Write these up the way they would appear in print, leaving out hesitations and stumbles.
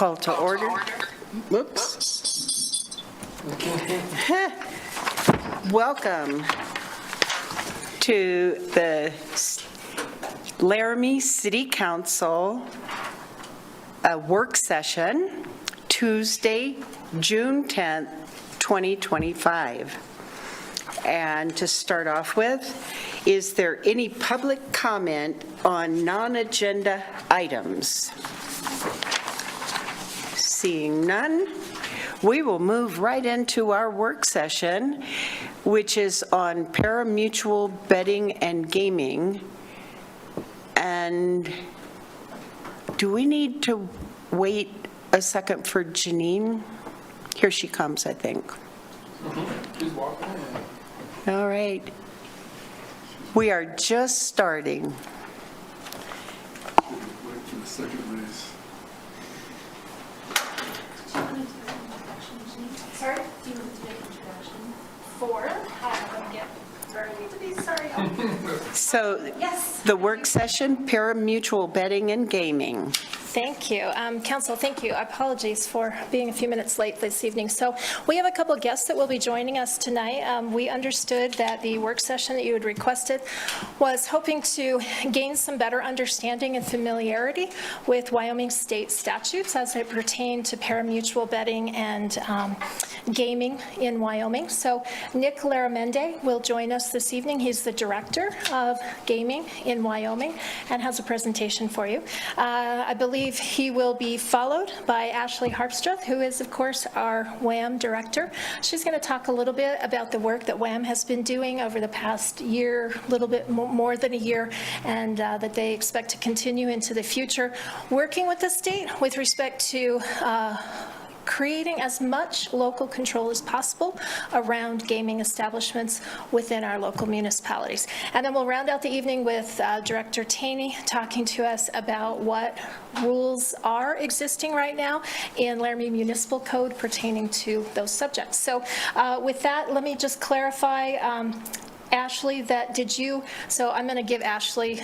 Call to order. Whoops. Welcome to the Laramie City Council work session, Tuesday, June 10th, 2025. And to start off with, is there any public comment on non-agenda items? Seeing none, we will move right into our work session, which is on pari-mutuel betting and gaming. And do we need to wait a second for Janine? Here she comes, I think. She's walking in. All right. We are just starting. Wait for the second race. Sorry, do you want to make an introduction? For, I'm going to get where I need to be, sorry. So Yes. the work session, pari-mutuel betting and gaming. Thank you. Council, thank you. Apologies for being a few minutes late this evening. So we have a couple guests that will be joining us tonight. We understood that the work session that you had requested was hoping to gain some better understanding and familiarity with Wyoming state statutes as they pertain to pari-mutuel betting and gaming in Wyoming. So Nick Laramie will join us this evening. He's the director of gaming in Wyoming and has a presentation for you. I believe he will be followed by Ashley Harpstra, who is, of course, our WHAM director. She's going to talk a little bit about the work that WHAM has been doing over the past year, a little bit more than a year, and that they expect to continue into the future, working with the state with respect to creating as much local control as possible around gaming establishments within our local municipalities. And then we'll round out the evening with Director Taney talking to us about what rules are existing right now in Laramie Municipal Code pertaining to those subjects. So with that, let me just clarify, Ashley, so I'm going to give Ashley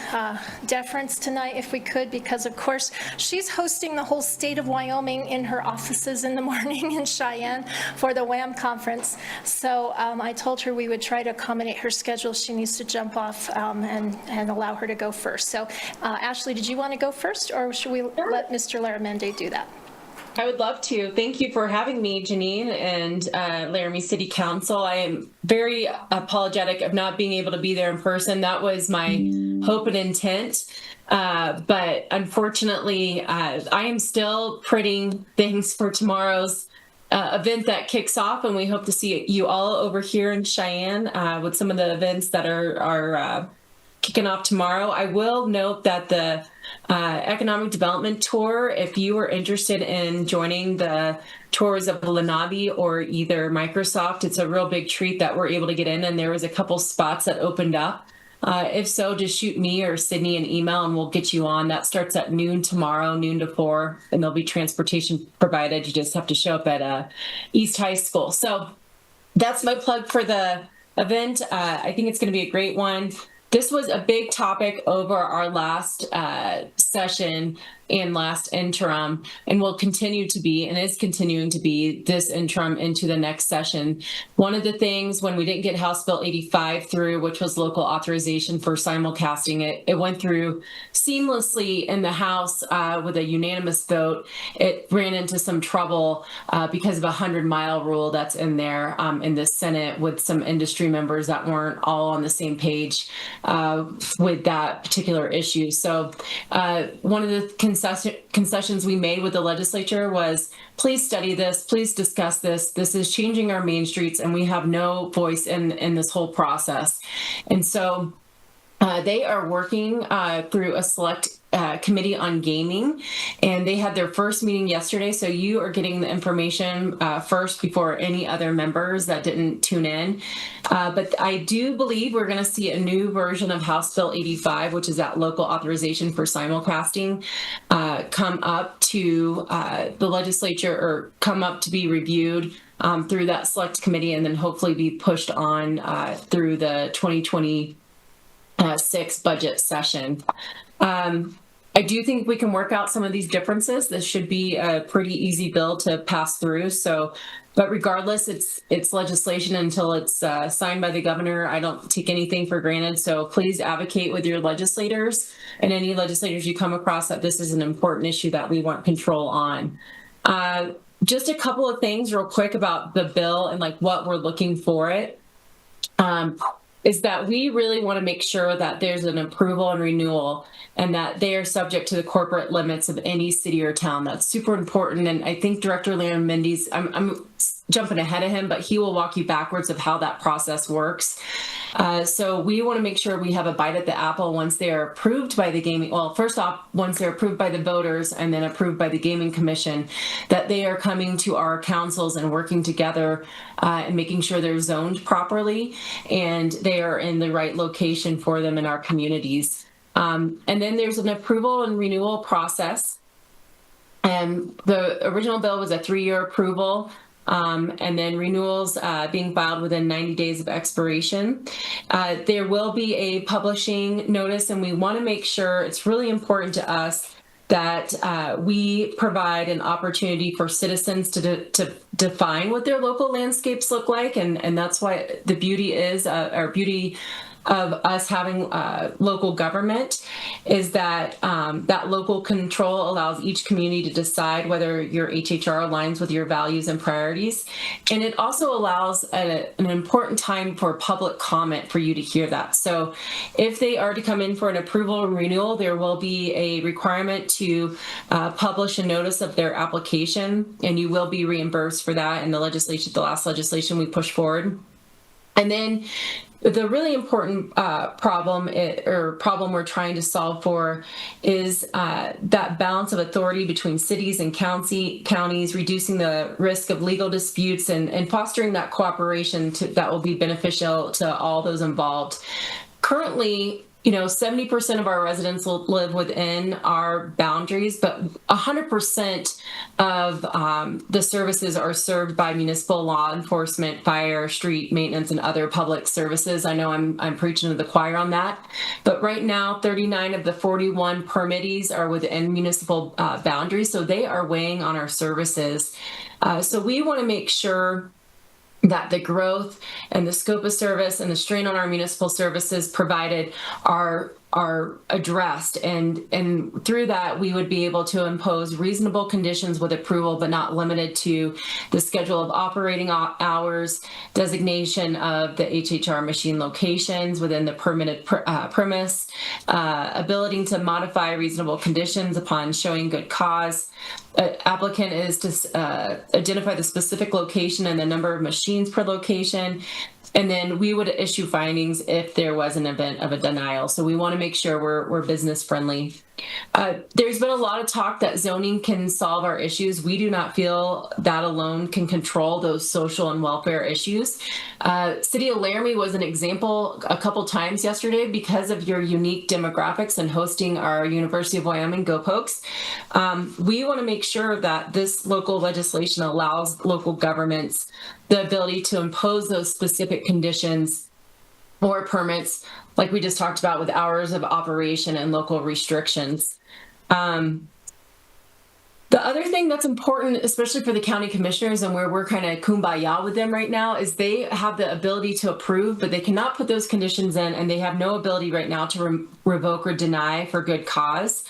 deference tonight if we could, because of course she's hosting the whole state of Wyoming in her offices in the morning in Cheyenne for the WHAM conference. So I told her we would try to accommodate her schedule. She needs to jump off and allow her to go first. So Ashley, did you want to go first, or should we let Mr. Laramie do that? I would love to. Thank you for having me, Janine, and Laramie City Council. I am very apologetic of not being able to be there in person. That was my hope and intent. But unfortunately, I am still printing things for tomorrow's event that kicks off, and we hope to see you all over here in Cheyenne with some of the events that are kicking off tomorrow. I will note that the economic development tour, if you are interested in joining the tours of Laramie or either Microsoft, it's a real big treat that we're able to get in, and there was a couple spots that opened up. If so, just shoot me or Sydney an email and we'll get you on. That starts at noon tomorrow, noon to 4, and there'll be transportation provided. You just have to show up at East High School. So that's my plug for the event. I think it's going to be a great one. This was a big topic over our last session and last interim, and will continue to be, and is continuing to be this interim into the next session. One of the things when we didn't get House Bill 85 through, which was local authorization for simulcasting, it went through seamlessly in the House with a unanimous vote. It ran into some trouble because of a 100-mile rule that's in there in the Senate with some industry members that weren't all on the same page with that particular issue. So one of the concessions we made with the legislature was, please study this, please discuss this. This is changing our main streets, and we have no voice in this whole process. And so they are working through a select committee on gaming, and they had their first meeting yesterday. So you are getting the information first before any other members that didn't tune in. But I do believe we're going to see a new version of House Bill 85, which is that local authorization for simulcasting, come up to the legislature, or come up to be reviewed through that select committee, and then hopefully be pushed on through the 2026 budget session. I do think we can work out some of these differences. This should be a pretty easy bill to pass through. So, but regardless, it's legislation until it's signed by the governor. I don't take anything for granted. So please advocate with your legislators and any legislators you come across that this is an important issue that we want control on. Just a couple of things real quick about the bill and like what we're looking for it. Is that we really want to make sure that there's an approval and renewal and that they are subject to the corporate limits of any city or town. That's super important. And I think Director Laramie, I'm jumping ahead of him, but he will walk you backwards of how that process works. So we want to make sure we have a bite at the apple once they are approved by the gaming. Well, first off, once they're approved by the voters and then approved by the Gaming Commission, that they are coming to our councils and working together and making sure they're zoned properly and they are in the right location for them in our communities. And then there's an approval and renewal process. And the original bill was a 3-year approval. And then renewals being filed within 90 days of expiration. There will be a publishing notice, and we want to make sure it's really important to us that we provide an opportunity for citizens to define what their local landscapes look like, and that's why the beauty is, our beauty of us having local government is that that local control allows each community to decide whether your HHR aligns with your values and priorities. And it also allows an important time for public comment for you to hear that. So if they are to come in for an approval and renewal, there will be a requirement to publish a notice of their application, and you will be reimbursed for that in the legislation, the last legislation we pushed forward. And then the really important problem we're trying to solve for is that balance of authority between cities and counties, reducing the risk of legal disputes and fostering that cooperation that will be beneficial to all those involved. Currently, 70% of our residents will live within our boundaries, but 100% of the services are served by municipal law enforcement, fire, street maintenance, and other public services. I know I'm preaching to the choir on that, but right now, 39 of the 41 permittees are within municipal boundaries, so they are weighing on our services. So we want to make sure that the growth and the scope of service and the strain on our municipal services provided are addressed, and through that we would be able to impose reasonable conditions with approval, but not limited to the schedule of operating hours, designation of the HHR machine locations within the permitted premise, ability to modify reasonable conditions upon showing good cause. Applicant is to identify the specific location and the number of machines per location. And then we would issue findings if there was an event of a denial. So we want to make sure we're business friendly. There's been a lot of talk that zoning can solve our issues. We do not feel that alone can control those social and welfare issues. City of Laramie was an example a couple times yesterday because of your unique demographics and hosting our University of Wyoming Go Pokes. We want to make sure that this local legislation allows local governments the ability to impose those specific conditions or permits, like we just talked about with hours of operation and local restrictions. The other thing that's important, especially for the county commissioners and where we're kind of kumbaya with them right now, is they have the ability to approve, but they cannot put those conditions in, and they have no ability right now to revoke or deny for good cause.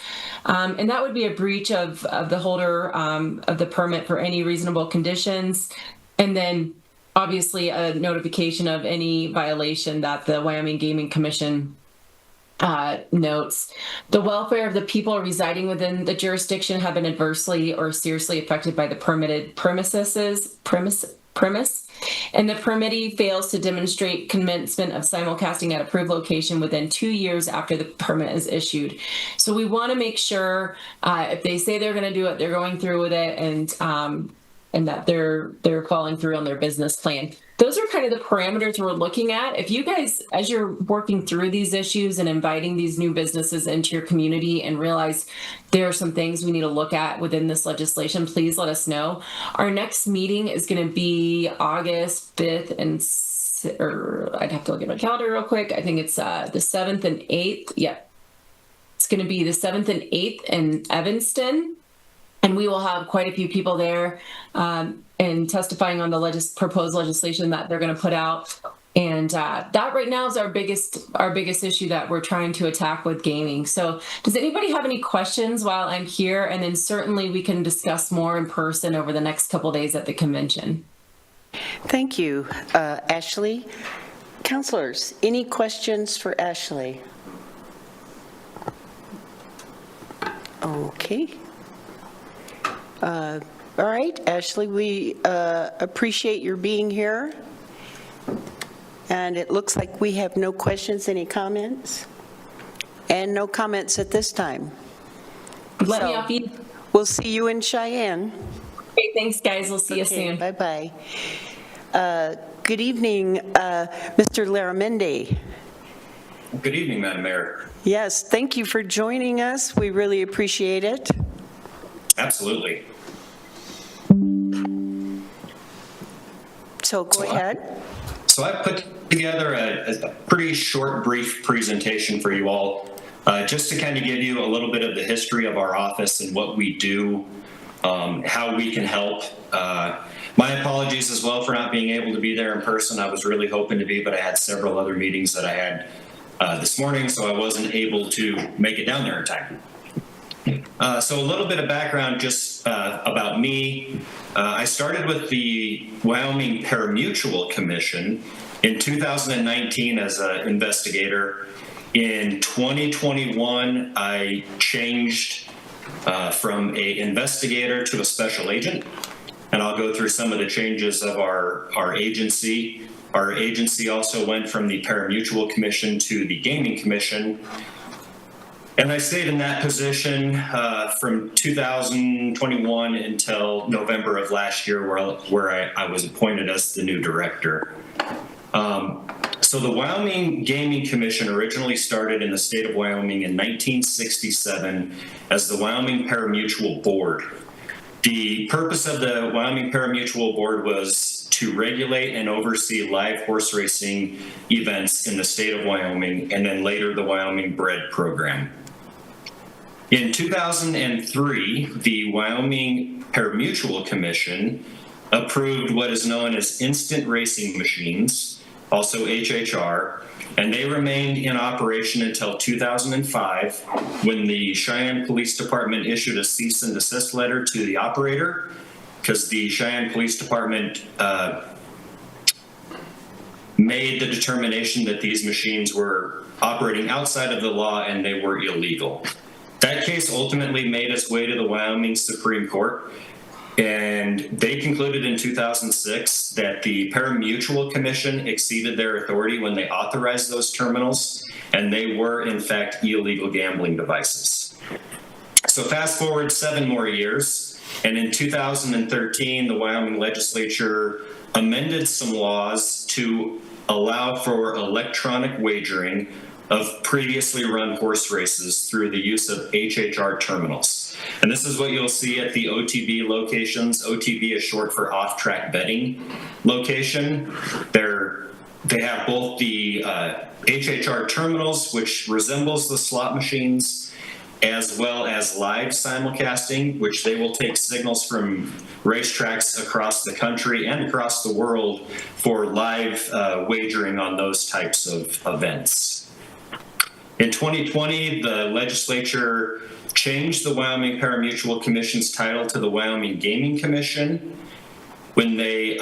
And that would be a breach of the holder of the permit for any reasonable conditions. And then obviously a notification of any violation that the Wyoming Gaming Commission notes. The welfare of the people residing within the jurisdiction have been adversely or seriously affected by the permitted premise, and the permittee fails to demonstrate commencement of simulcasting at approved location within 2 years after the permit is issued. So we want to make sure if they say they're going to do it, they're going through with it, and that they're following through on their business plan. Those are kind of the parameters we're looking at. If you guys, as you're working through these issues and inviting these new businesses into your community and realize there are some things we need to look at within this legislation, please let us know. Our next meeting is going to be August 5th or I'd have to look at my calendar real quick. I think it's the 7th and 8th. Yeah. It's going to be the 7th and 8th in Evanston. And we will have quite a few people there and testifying on the proposed legislation that they're going to put out. And that right now is our biggest issue that we're trying to attack with gaming. So does anybody have any questions while I'm here? And then certainly we can discuss more in person over the next couple of days at the convention. Thank you, Ashley. Counselors, any questions for Ashley? Okay. All right, Ashley, we appreciate your being here. And it looks like we have no questions. Any comments? And no comments at this time. Let me off you. We'll see you in Cheyenne. Great, thanks, guys. We'll see you soon. Bye-bye. Good evening, Mr. Laramie. Good evening, Madam Mayor. Yes, thank you for joining us. We really appreciate it. Absolutely. So go ahead. So I put together a pretty short, brief presentation for you all, just to kind of give you a little bit of the history of our office and what we do, how we can help. My apologies as well for not being able to be there in person. I was really hoping to be, but I had several other meetings that I had this morning, so I wasn't able to make it down there in time. So a little bit of background just about me. I started with the Wyoming Parimutuel Commission in 2019 as an investigator. In 2021, I changed from an investigator to a special agent, and I'll go through some of the changes of our agency. Our agency also went from the Parimutuel Commission to the Gaming Commission. And I stayed in that position from 2021 until November of last year, where I was appointed as the new director. So the Wyoming Gaming Commission originally started in the state of Wyoming in 1967 as the Wyoming Parimutuel Board. The purpose of the Wyoming Parimutuel Board was to regulate and oversee live horse racing events in the state of Wyoming, and then later the Wyoming Bred Program. In 2003, the Wyoming Parimutuel Commission approved what is known as instant racing machines, also HHR, and they remained in operation until 2005 when the Cheyenne Police Department issued a cease and desist letter to the operator because the Cheyenne Police Department made the determination that these machines were operating outside of the law and they were illegal. That case ultimately made its way to the Wyoming Supreme Court, and they concluded in 2006 that the Parimutuel Commission exceeded their authority when they authorized those terminals, and they were, in fact, illegal gambling devices. So fast forward 7 more years, and in 2013, the Wyoming legislature amended some laws to allow for electronic wagering of previously run horse races through the use of HHR terminals. And this is what you'll see at the OTB locations. OTB is short for off-track betting location. They have both the HHR terminals, which resembles the slot machines, as well as live simulcasting, which they will take signals from racetracks across the country and across the world for live wagering on those types of events. In 2020, the legislature changed the Wyoming Parimutuel Commission's title to the Wyoming Gaming Commission when they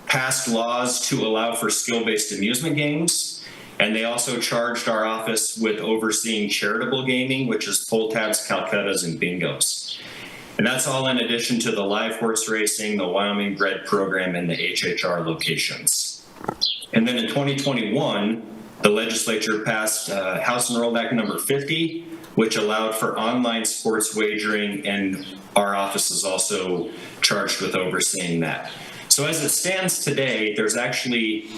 passed laws to allow for skill-based amusement games, and they also charged our office with overseeing charitable gaming, which is pull tabs, Calcuttas, and bingos. And that's all in addition to the live horse racing, the Wyoming Bred Program, and the HHR locations. And then in 2021, the legislature passed House Enrolled Act number 50, which allowed for online sports wagering, and our office is also charged with overseeing that. So as it stands today, there's actually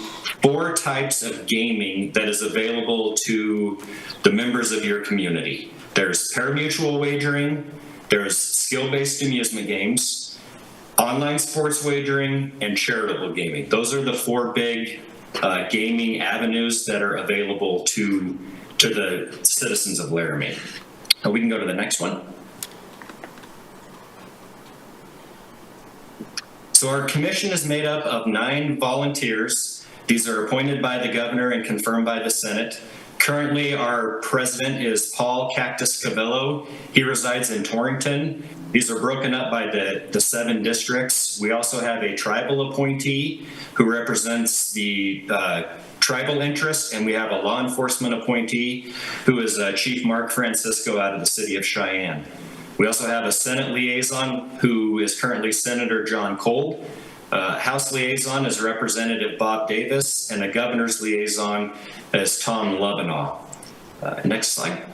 4 types of gaming that is available to the members of your community. There's parimutuel wagering, there's skill-based amusement games, online sports wagering, and charitable gaming. Those are the 4 big gaming avenues that are available to to the citizens of Laramie. We can go to the next one. So our commission is made up of 9 volunteers. These are appointed by the governor and confirmed by the Senate. Currently, our president is Paul Cactus Cavello. He resides in Torrington. These are broken up by the 7 districts. We also have a tribal appointee who represents the tribal interest, and we have a law enforcement appointee who is Chief Mark Francisco out of the city of Cheyenne. We also have a Senate liaison who is currently Senator John Cole. House liaison is Representative Bob Davis, and the governor's liaison is Tom Lovinaw. Next slide.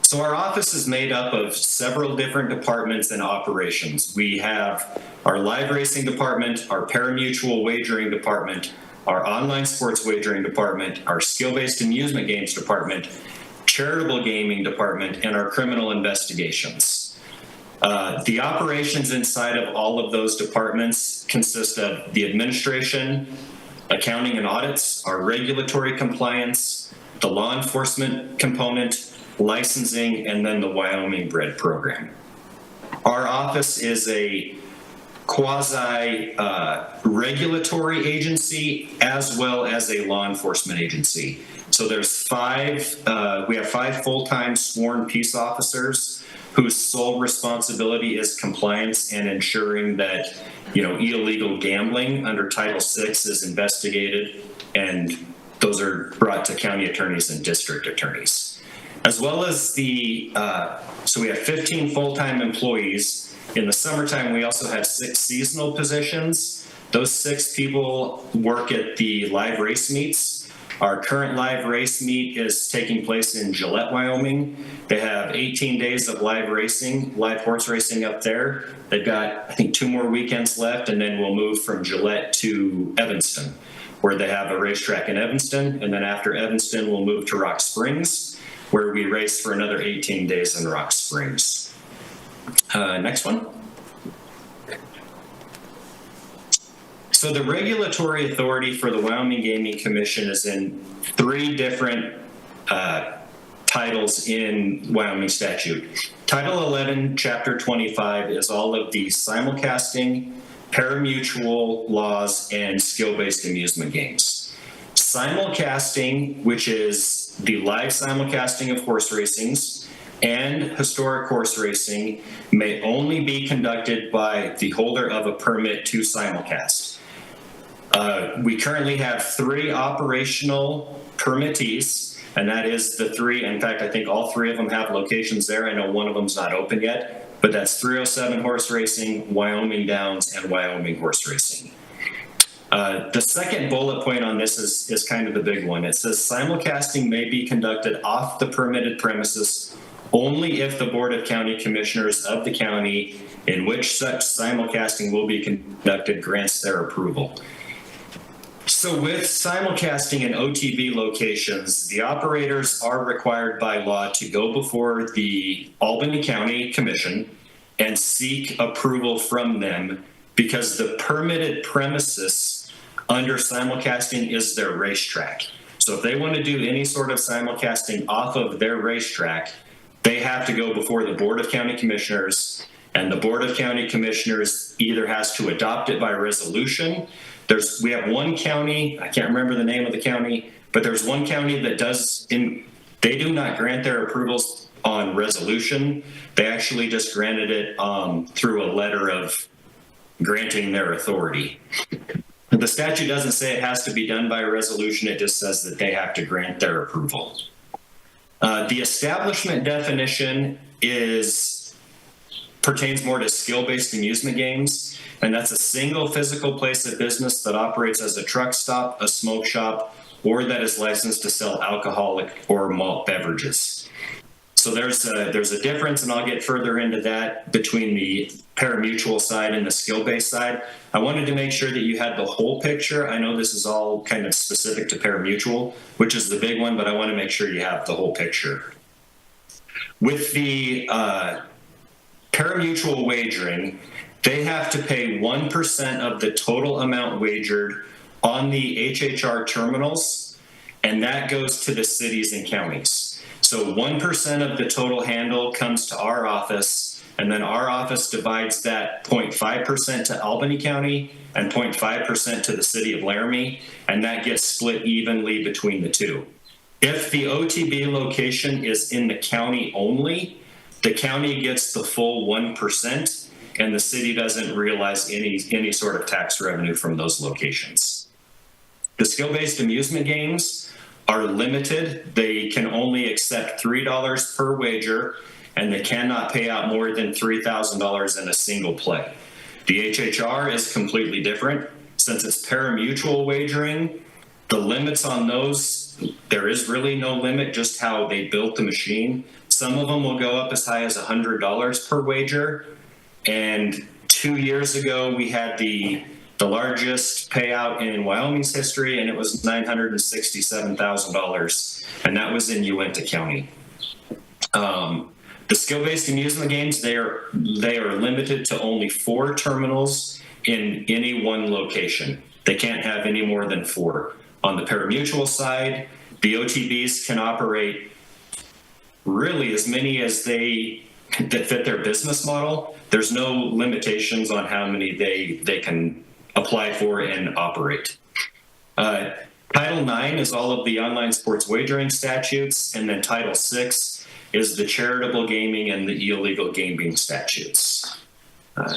So our office is made up of several different departments and operations. We have our live racing department, our pari-mutuel wagering department, our online sports wagering department, our skill-based amusement games department, charitable gaming department, and our criminal investigations. The operations inside of all of those departments consist of the administration, accounting and audits, our regulatory compliance, the law enforcement component, licensing, and then the Wyoming Bred program. Our office is a quasi-regulatory agency as well as a law enforcement agency. So there's we have 5 full-time sworn peace officers whose sole responsibility is compliance and ensuring that, illegal gambling under Title VI is investigated, and those are brought to county attorneys and district attorneys. As well as so we have 15 full-time employees. In the summertime, we also have 6 seasonal positions. Those 6 people work at the live race meets. Our current live race meet is taking place in Gillette, Wyoming. They have 18 days of live horse racing up there. They've got, I think, 2 more weekends left, and then we'll move from Gillette to Evanston, where they have a racetrack in Evanston. And then after Evanston, we'll move to Rock Springs, where we race for another 18 days in Rock Springs. Next one. So the regulatory authority for the Wyoming Gaming Commission is in 3 different titles in Wyoming statute. Title 11, Chapter 25 is all of the simulcasting, pari-mutuel laws, and skill-based amusement games. Simulcasting, which is the live simulcasting of horse racings, and historic horse racing may only be conducted by the holder of a permit to simulcast. We currently have 3 operational permittees, and that is the 3. In fact, I think all 3 of them have locations there. I know one of them's not open yet, but that's 307 Horse Racing, Wyoming Downs, and Wyoming Horse Racing. The second bullet point on this is kind of the big one. It says simulcasting may be conducted off the permitted premises only if the Board of County Commissioners of the county in which such simulcasting will be conducted grants their approval. So with simulcasting in OTB locations, the operators are required by law to go before the Albany County Commission and seek approval from them, because the permitted premises under simulcasting is their racetrack. So if they want to do any sort of simulcasting off of their racetrack, they have to go before the Board of County Commissioners, and the Board of County Commissioners either has to adopt it by resolution. We have one county, I can't remember the name of the county, but there's one county that they do not grant their approvals on resolution. They actually just granted it through a letter of granting their authority. The statute doesn't say it has to be done by a resolution, it just says that they have to grant their approval. The establishment definition pertains more to skill-based amusement games, and that's a single physical place of business that operates as a truck stop, a smoke shop, or that is licensed to sell alcoholic or malt beverages. So there's a difference, and I'll get further into that between the pari-mutuel side and the skill-based side. I wanted to make sure that you had the whole picture. I know this is all kind of specific to pari-mutuel, which is the big one, but I want to make sure you have the whole picture. With the pari-mutuel wagering, they have to pay 1% of the total amount wagered on the HHR terminals, and that goes to the cities and counties. So 1% of the total handle comes to our office, and then our office divides that 0.5% to Albany County and 0.5% to the city of Laramie, and that gets split evenly between the two. If the OTB location is in the county only, the county gets the full 1%, and the city doesn't realize any sort of tax revenue from those locations. The skill-based amusement games are limited. They can only accept $3 per wager, and they cannot pay out more than $3,000 in a single play. The HHR is completely different. Since it's pari-mutuel wagering, the limits on those, there is really no limit, just how they built the machine. Some of them will go up as high as $100 per wager. And 2 years ago, we had the largest payout in Wyoming's history, and it was $967,000, and that was in Uintah County. The skill-based amusement games, they are limited to only 4 terminals in any one location. They can't have any more than 4. On the pari-mutuel side, the OTBs can operate really as many as that fit their business model. There's no limitations on how many they can apply for and operate. Title IX is all of the online sports wagering statutes, and then Title VI is the charitable gaming and the illegal gaming statutes.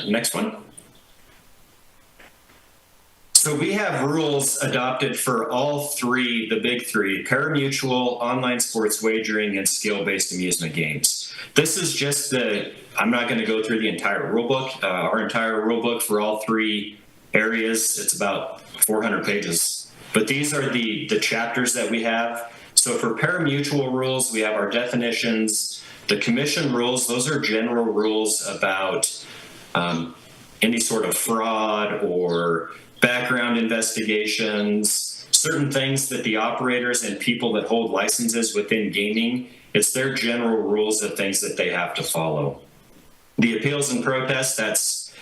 Next one. So we have rules adopted for all 3, the big 3, pari-mutuel, online sports wagering, and skill-based amusement games. This is just I'm not going to go through the entire rule book. Our entire rule book for all 3 areas, it's about 400 pages. But these are the chapters that we have. So for pari-mutuel rules, we have our definitions. The commission rules, those are general rules about any sort of fraud or background investigations, certain things that the operators and people that hold licenses within gaming, it's their general rules of things that they have to follow. The appeals and protests, that's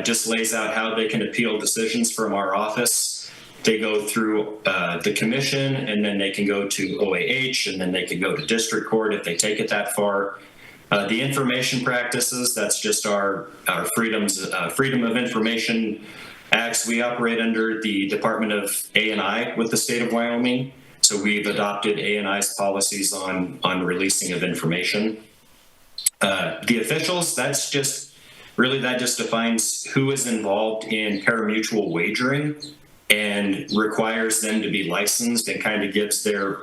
just lays out how they can appeal decisions from our office. They go through the commission, and then they can go to OAH, and then they can go to district court if they take it that far. The information practices, that's just our Freedom of Information Acts. We operate under the Department of A&I with the state of Wyoming. So we've adopted A&I's policies on releasing of information. The officials, that just defines who is involved in pari-mutuel wagering and requires them to be licensed and kind of gives their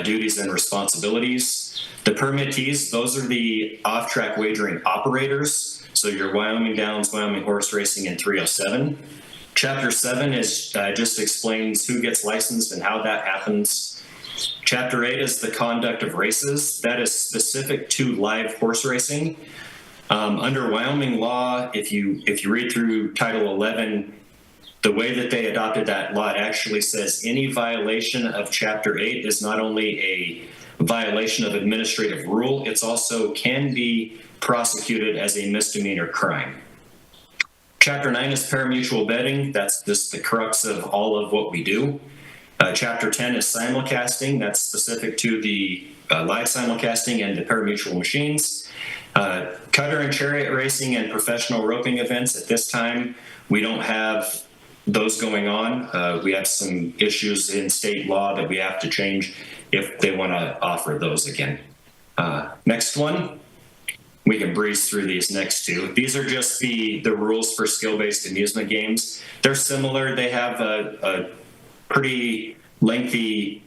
duties and responsibilities. The permittees, those are the off-track wagering operators. So your Wyoming Downs, Wyoming Horse Racing, and 307. Chapter 7 is just explains who gets licensed and how that happens. Chapter 8 is the conduct of races. That is specific to live horse racing. Under Wyoming law, if you read through Title 11, the way that they adopted that law, it actually says any violation of Chapter 8 is not only a violation of administrative rule, it's also can be prosecuted as a misdemeanor crime. Chapter 9 is pari-mutuel betting. That's just the crux of all of what we do. Chapter 10 is simulcasting. That's specific to the live simulcasting and the pari-mutuel machines. Cutter and chariot racing and professional roping events. At this time, we don't have those going on. We have some issues in state law that we have to change if they want to offer those again. Next one. We can breeze through these next 2. These are just the rules for skill-based amusement games. They're similar. They have a pretty lengthy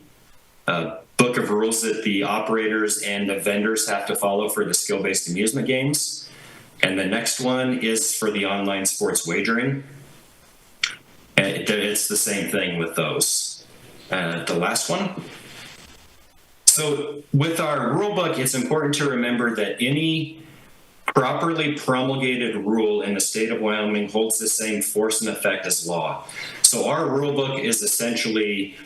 book of rules that the operators and the vendors have to follow for the skill-based amusement games. And the next one is for the online sports wagering. And it's the same thing with those. The last one. So with our rule book, it's important to remember that any properly promulgated rule in the state of Wyoming holds the same force and effect as law. So our rule book is essentially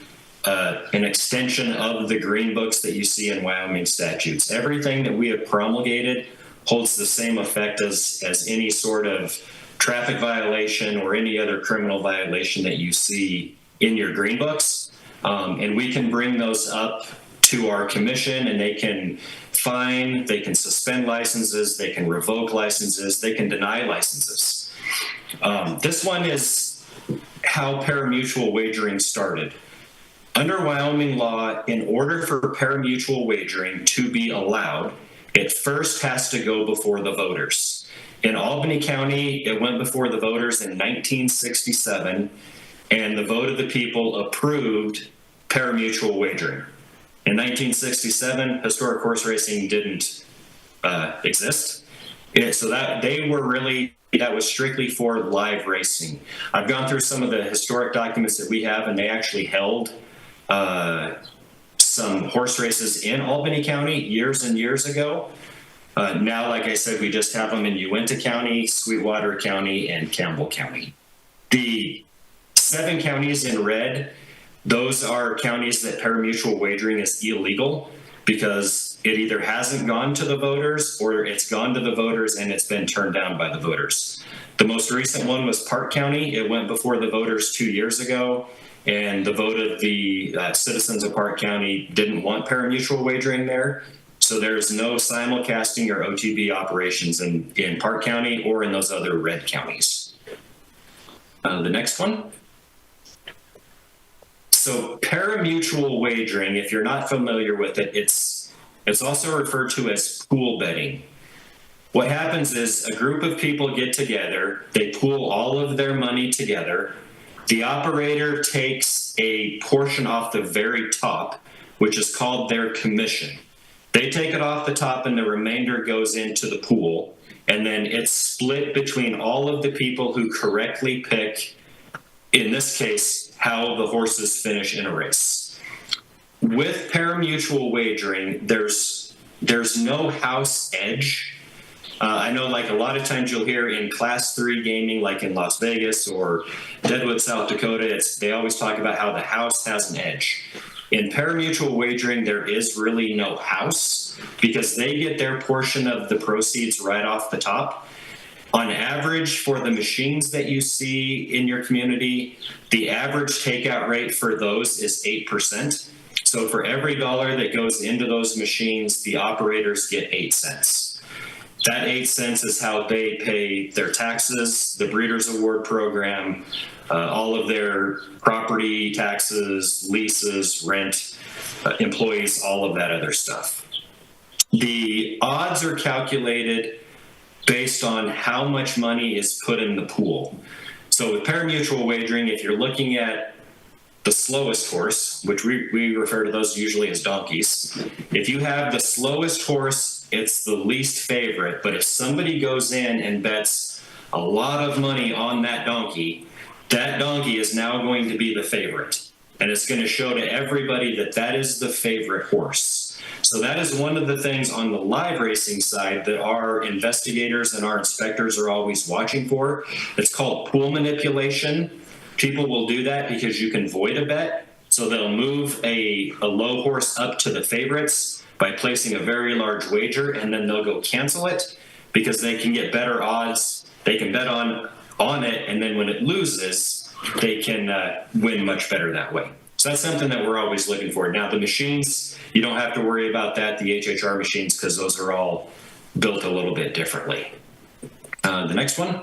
an extension of the green books that you see in Wyoming statutes. Everything that we have promulgated holds the same effect as any sort of traffic violation or any other criminal violation that you see in your green books. And we can bring those up to our commission, and they can fine, they can suspend licenses, they can revoke licenses, they can deny licenses. This one is how parimutuel wagering started. Under Wyoming law, in order for parimutuel wagering to be allowed, it first has to go before the voters. In Albany County, it went before the voters in 1967, and the vote of the people approved parimutuel wagering. In 1967, historic horse racing didn't exist. So that was strictly for live racing. I've gone through some of the historic documents that we have, and they actually held some horse races in Albany County years and years ago. Now, like I said, we just have them in Uinta County, Sweetwater County, and Campbell County. The 7 counties in red, those are counties that parimutuel wagering is illegal because it either hasn't gone to the voters or it's gone to the voters and it's been turned down by the voters. The most recent one was Park County. It went before the voters 2 years ago, and the vote of the citizens of Park County didn't want parimutuel wagering there. So there is no simulcasting or OTB operations in Park County or in those other red counties. The next one. So parimutuel wagering, if you're not familiar with it, it's also referred to as pool betting. What happens is a group of people get together, they pool all of their money together. The operator takes a portion off the very top, which is called their commission. They take it off the top and the remainder goes into the pool. And then it's split between all of the people who correctly pick, in this case, how the horses finish in a race. With parimutuel wagering, there's no house edge. I know like a lot of times you'll hear in Class 3 gaming, like in Las Vegas or Deadwood, South Dakota, they always talk about how the house has an edge. In parimutuel wagering, there is really no house because they get their portion of the proceeds right off the top. On average, for the machines that you see in your community, the average takeout rate for those is 8%. So for every dollar that goes into those machines, the operators get 8 cents. That 8 cents is how they pay their taxes, the Breeders' Award program, all of their property taxes, leases, rent, employees, all of that other stuff. The odds are calculated based on how much money is put in the pool. So with parimutuel wagering, if you're looking at the slowest horse, which we refer to those usually as donkeys, if you have the slowest horse, it's the least favorite. But if somebody goes in and bets a lot of money on that donkey is now going to be the favorite. And it's going to show to everybody that that is the favorite horse. So that is one of the things on the live racing side that our investigators and our inspectors are always watching for. It's called pool manipulation. People will do that because you can void a bet. So they'll move a low horse up to the favorites by placing a very large wager, and then they'll go cancel it because they can get better odds. They can bet on it, and then when it loses, they can win much better that way. So that's something that we're always looking for. Now, the machines, you don't have to worry about that, the HHR machines, because those are all built a little bit differently. The next one.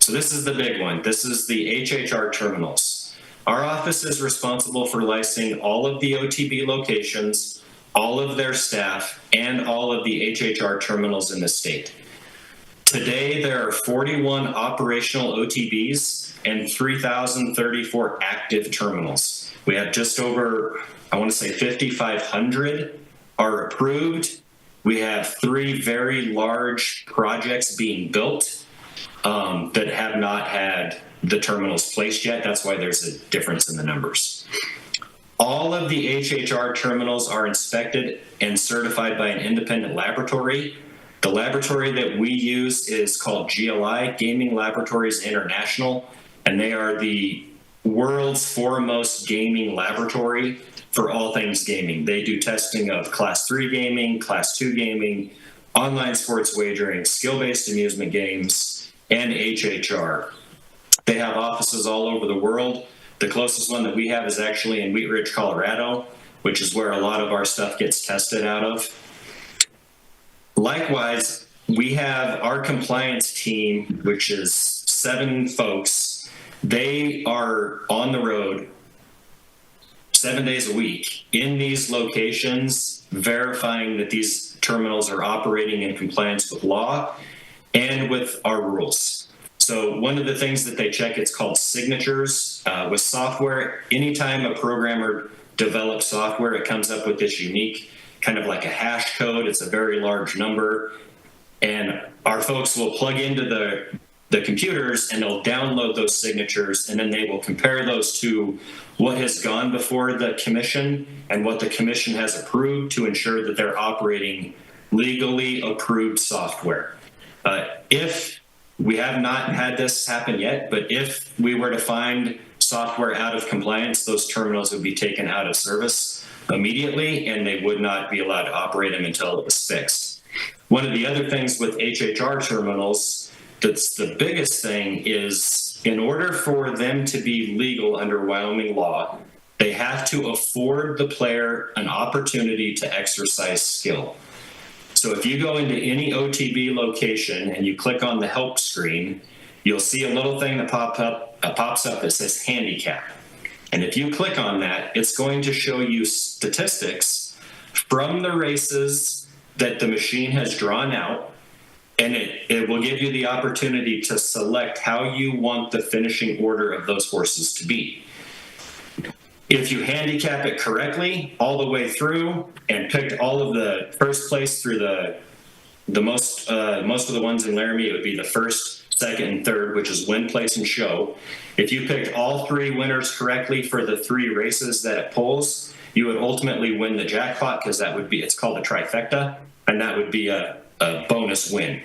So this is the big one. This is the HHR terminals. Our office is responsible for licensing all of the OTB locations, all of their staff, and all of the HHR terminals in the state. Today, there are 41 operational OTBs and 3,034 active terminals. We have just over, I want to say 5,500 are approved. We have 3 very large projects being built that have not had the terminals placed yet. That's why there's a difference in the numbers. All of the HHR terminals are inspected and certified by an independent laboratory. The laboratory that we use is called GLI, Gaming Laboratories International, and they are the world's foremost gaming laboratory for all things gaming. They do testing of Class 3 gaming, Class 2 gaming, online sports wagering, skill-based amusement games, and HHR. They have offices all over the world. The closest one that we have is actually in Wheat Ridge, Colorado, which is where a lot of our stuff gets tested out of. Likewise, we have our compliance team, which is 7 folks. They are on the road 7 days a week in these locations, verifying that these terminals are operating in compliance with law and with our rules. So one of the things that they check, it's called signatures. With software, anytime a programmer develops software, it comes up with this unique, kind of like a hash code. It's a very large number. And our folks will plug into the computers and they'll download those signatures, and then they will compare those to what has gone before the commission and what the commission has approved to ensure that they're operating legally approved software. If we have not had this happen yet, but if we were to find software out of compliance, those terminals would be taken out of service immediately, and they would not be allowed to operate them until it was fixed. One of the other things with HHR terminals, that's the biggest thing, is in order for them to be legal under Wyoming law, they have to afford the player an opportunity to exercise skill. So if you go into any OTB location and you click on the help screen, you'll see a little thing that pops up that says handicap. And if you click on that, it's going to show you statistics from the races that the machine has drawn out, and it will give you the opportunity to select how you want the finishing order of those horses to be. If you handicap it correctly all the way through and picked all of the first place through the most of the ones in Laramie, it would be the first, second, and third, which is win, place, and show. If you picked all 3 winners correctly for the 3 races that it pulls, you would ultimately win the jackpot, because it's called a trifecta, and that would be a bonus win.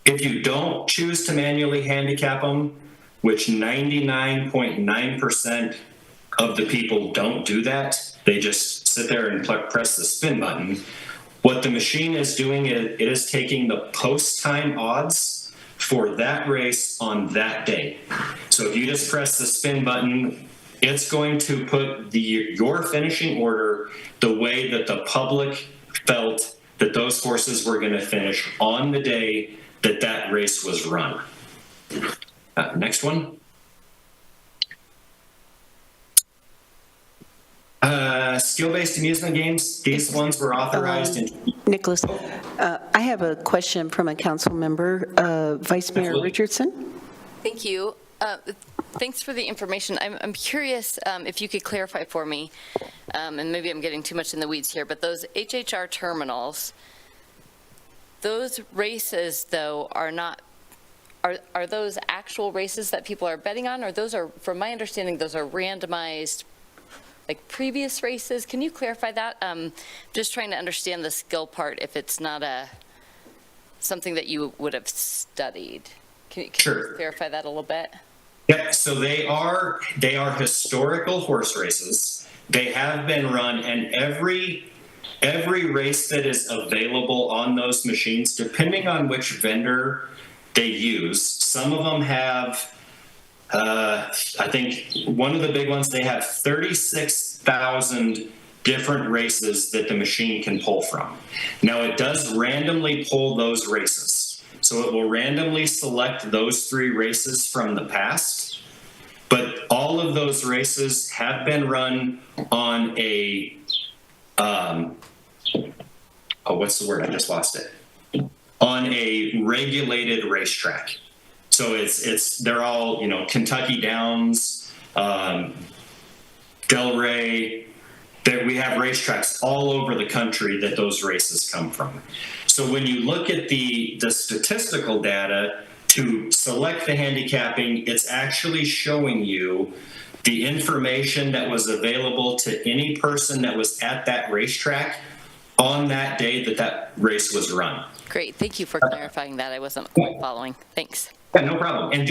If you don't choose to manually handicap them, which 99.9% of the people don't do that, they just sit there and press the spin button. What the machine is doing is it is taking the post-time odds for that race on that day. So if you just press the spin button, it's going to put your finishing order the way that the public felt that those horses were going to finish on the day that that race was run. Next one. Skill-based amusement games, these ones were authorized in... Nicholas, I have a question from a council member, Vice Mayor Absolutely. Richardson. Thank you. Thanks for the information. I'm curious if you could clarify for me, and maybe I'm getting too much in the weeds here, but those HHR terminals, those races, though, are those actual races that people are betting on, or those are, from my understanding, those are randomized, like previous races? Can you clarify that? Just trying to understand the skill part, if it's not something that you would have studied. Can Sure. you clarify that a little bit? Yep, so they are historical horse races. They have been run, and every race that is available on those machines, depending on which vendor they use, some of them have, I think one of the big ones, they have 36,000 different races that the machine can pull from. Now, it does randomly pull those races. So it will randomly select those 3 races from the past, but all of those races have been run on a, what's the word? I just lost it. On a regulated racetrack. So they're all, Kentucky Downs, Delray. We have racetracks all over the country that those races come from. So when you look at the statistical data to select the handicapping, it's actually showing you the information that was available to any person that was at that racetrack on that day that race was run. Great. Thank you for clarifying that. I wasn't quite following. Thanks. Yeah, no problem. And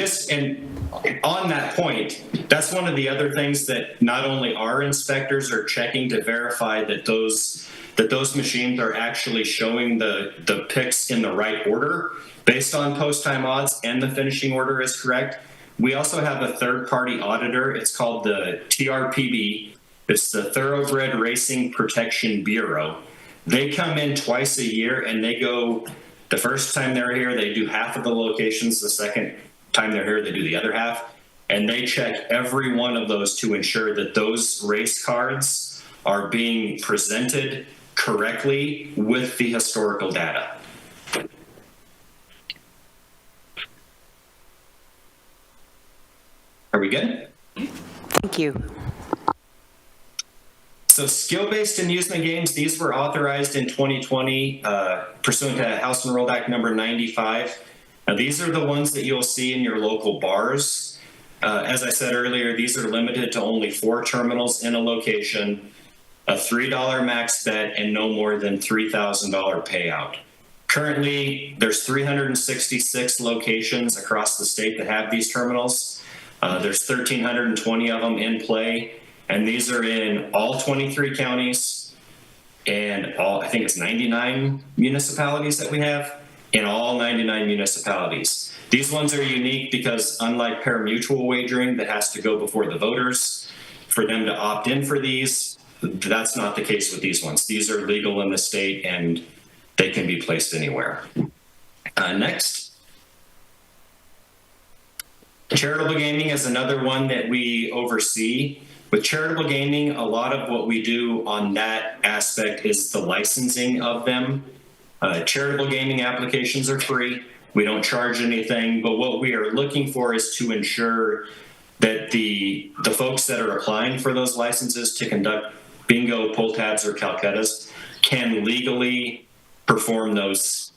on that point, that's one of the other things that not only our inspectors are checking to verify that those machines are actually showing the picks in the right order based on post-time odds and the finishing order is correct. we also have a third-party auditor. It's called the TRPB. It's the Thoroughbred Racing Protection Bureau. They come in twice a year, and they go, the first time they're here, they do half of the locations. The second time they're here, they do the other half. And they check every one of those to ensure that those race cards are being presented correctly with the historical data. Are we good? Thank you. So skill-based amusement games, these were authorized in 2020 pursuant to House Enrolled Act number 95. Now, these are the ones that you'll see in your local bars. As I said earlier, these are limited to only 4 terminals in a location, a $3 max bet, and no more than $3,000 payout. Currently, there's 366 locations across the state that have these terminals. There's 1,320 of them in play, and these are in all 23 counties and all, I think it's 99 municipalities that we have, in all 99 municipalities. These ones are unique because unlike pari-mutuel wagering that has to go before the voters for them to opt in for these, that's not the case with these ones. These are legal in the state and they can be placed anywhere. Next. Charitable gaming is another one that we oversee. With charitable gaming, a lot of what we do on that aspect is the licensing of them. Charitable gaming applications are free. We don't charge anything, but what we are looking for is to ensure that the folks that are applying for those licenses to conduct bingo, pull tabs, or calcettas can legally perform those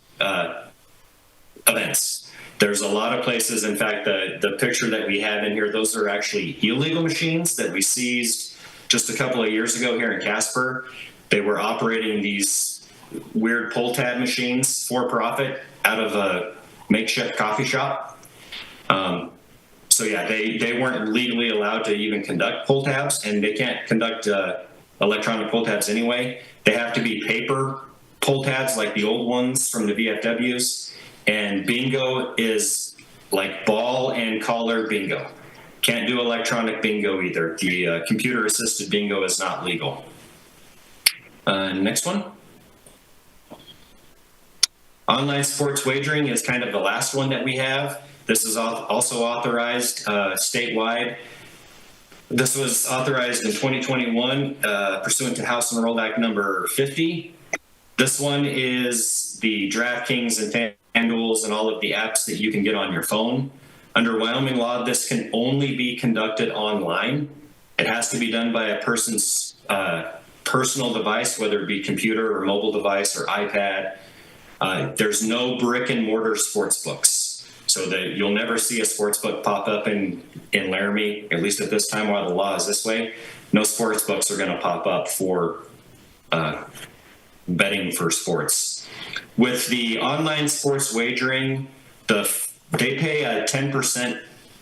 events. There's a lot of places, in fact, the picture that we have in here, those are actually illegal machines that we seized just a couple of years ago here in Casper. They were operating these weird pull tab machines for profit out of a makeshift coffee shop. So yeah, they weren't legally allowed to even conduct pull tabs, and they can't conduct electronic pull tabs anyway. They have to be paper pull tabs like the old ones from the VFWs. And bingo is like ball and collar bingo. Can't do electronic bingo either. The computer assisted bingo is not legal. Next one. Online sports wagering is kind of the last one that we have. This is also authorized statewide. This was authorized in 2021 pursuant to House Enrolled Act number 50. This one is the DraftKings and FanDuels and all of the apps that you can get on your phone. Under Wyoming law, this can only be conducted online. It has to be done by a person's personal device, whether it be computer or mobile device or iPad. There's no brick and mortar sports books. So that you'll never see a sports book pop up in Laramie, at least at this time while the law is this way. No sports books are going to pop up for betting for sports. With the online sports wagering, they pay a 10%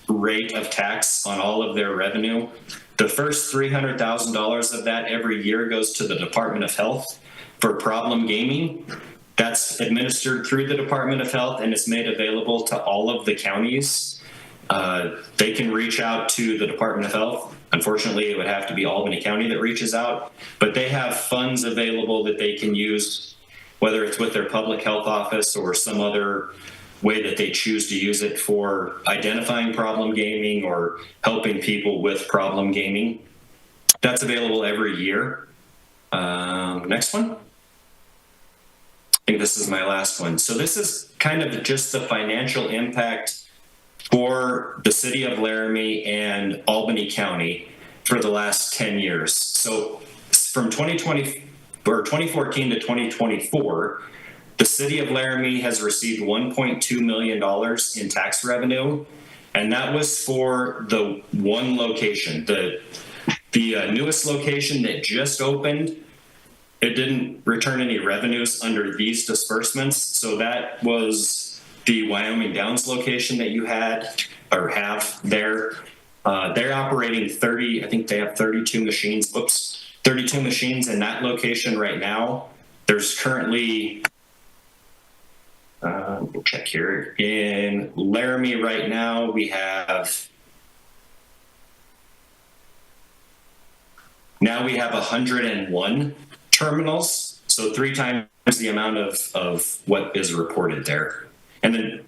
rate of tax on all of their revenue. The first $300,000 of that every year goes to the Department of Health for problem gaming. That's administered through the Department of Health and is made available to all of the counties. They can reach out to the Department of Health. Unfortunately, it would have to be Albany County that reaches out, but they have funds available that they can use, whether it's with their public health office or some other way that they choose to use it for identifying problem gaming or helping people with problem gaming. That's available every year. Next one. I think this is my last one. So this is kind of just the financial impact for the city of Laramie and Albany County for the last 10 years. So from 2014 to 2024, the city of Laramie has received $1.2 million in tax revenue, and that was for the one location. The newest location that just opened, it didn't return any revenues under these disbursements. So that was the Wyoming Downs location that you had or have there. They're operating 30, I think they have 32 machines. 32 machines in that location right now. There's currently, we'll check here. In Laramie right now, we have Now we have 101 terminals, so 3 times the amount of what is reported there. And then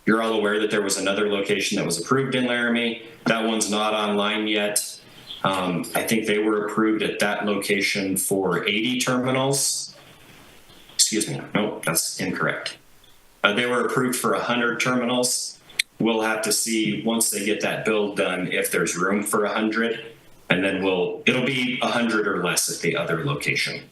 you're all aware that there was another location that was approved in Laramie. That one's not online yet. I think they were approved at that location for 80 terminals. Excuse me, no, that's incorrect. They were approved for 100 terminals. We'll have to see once they get that build done if there's room for 100, and then it'll be 100 or less at the other location.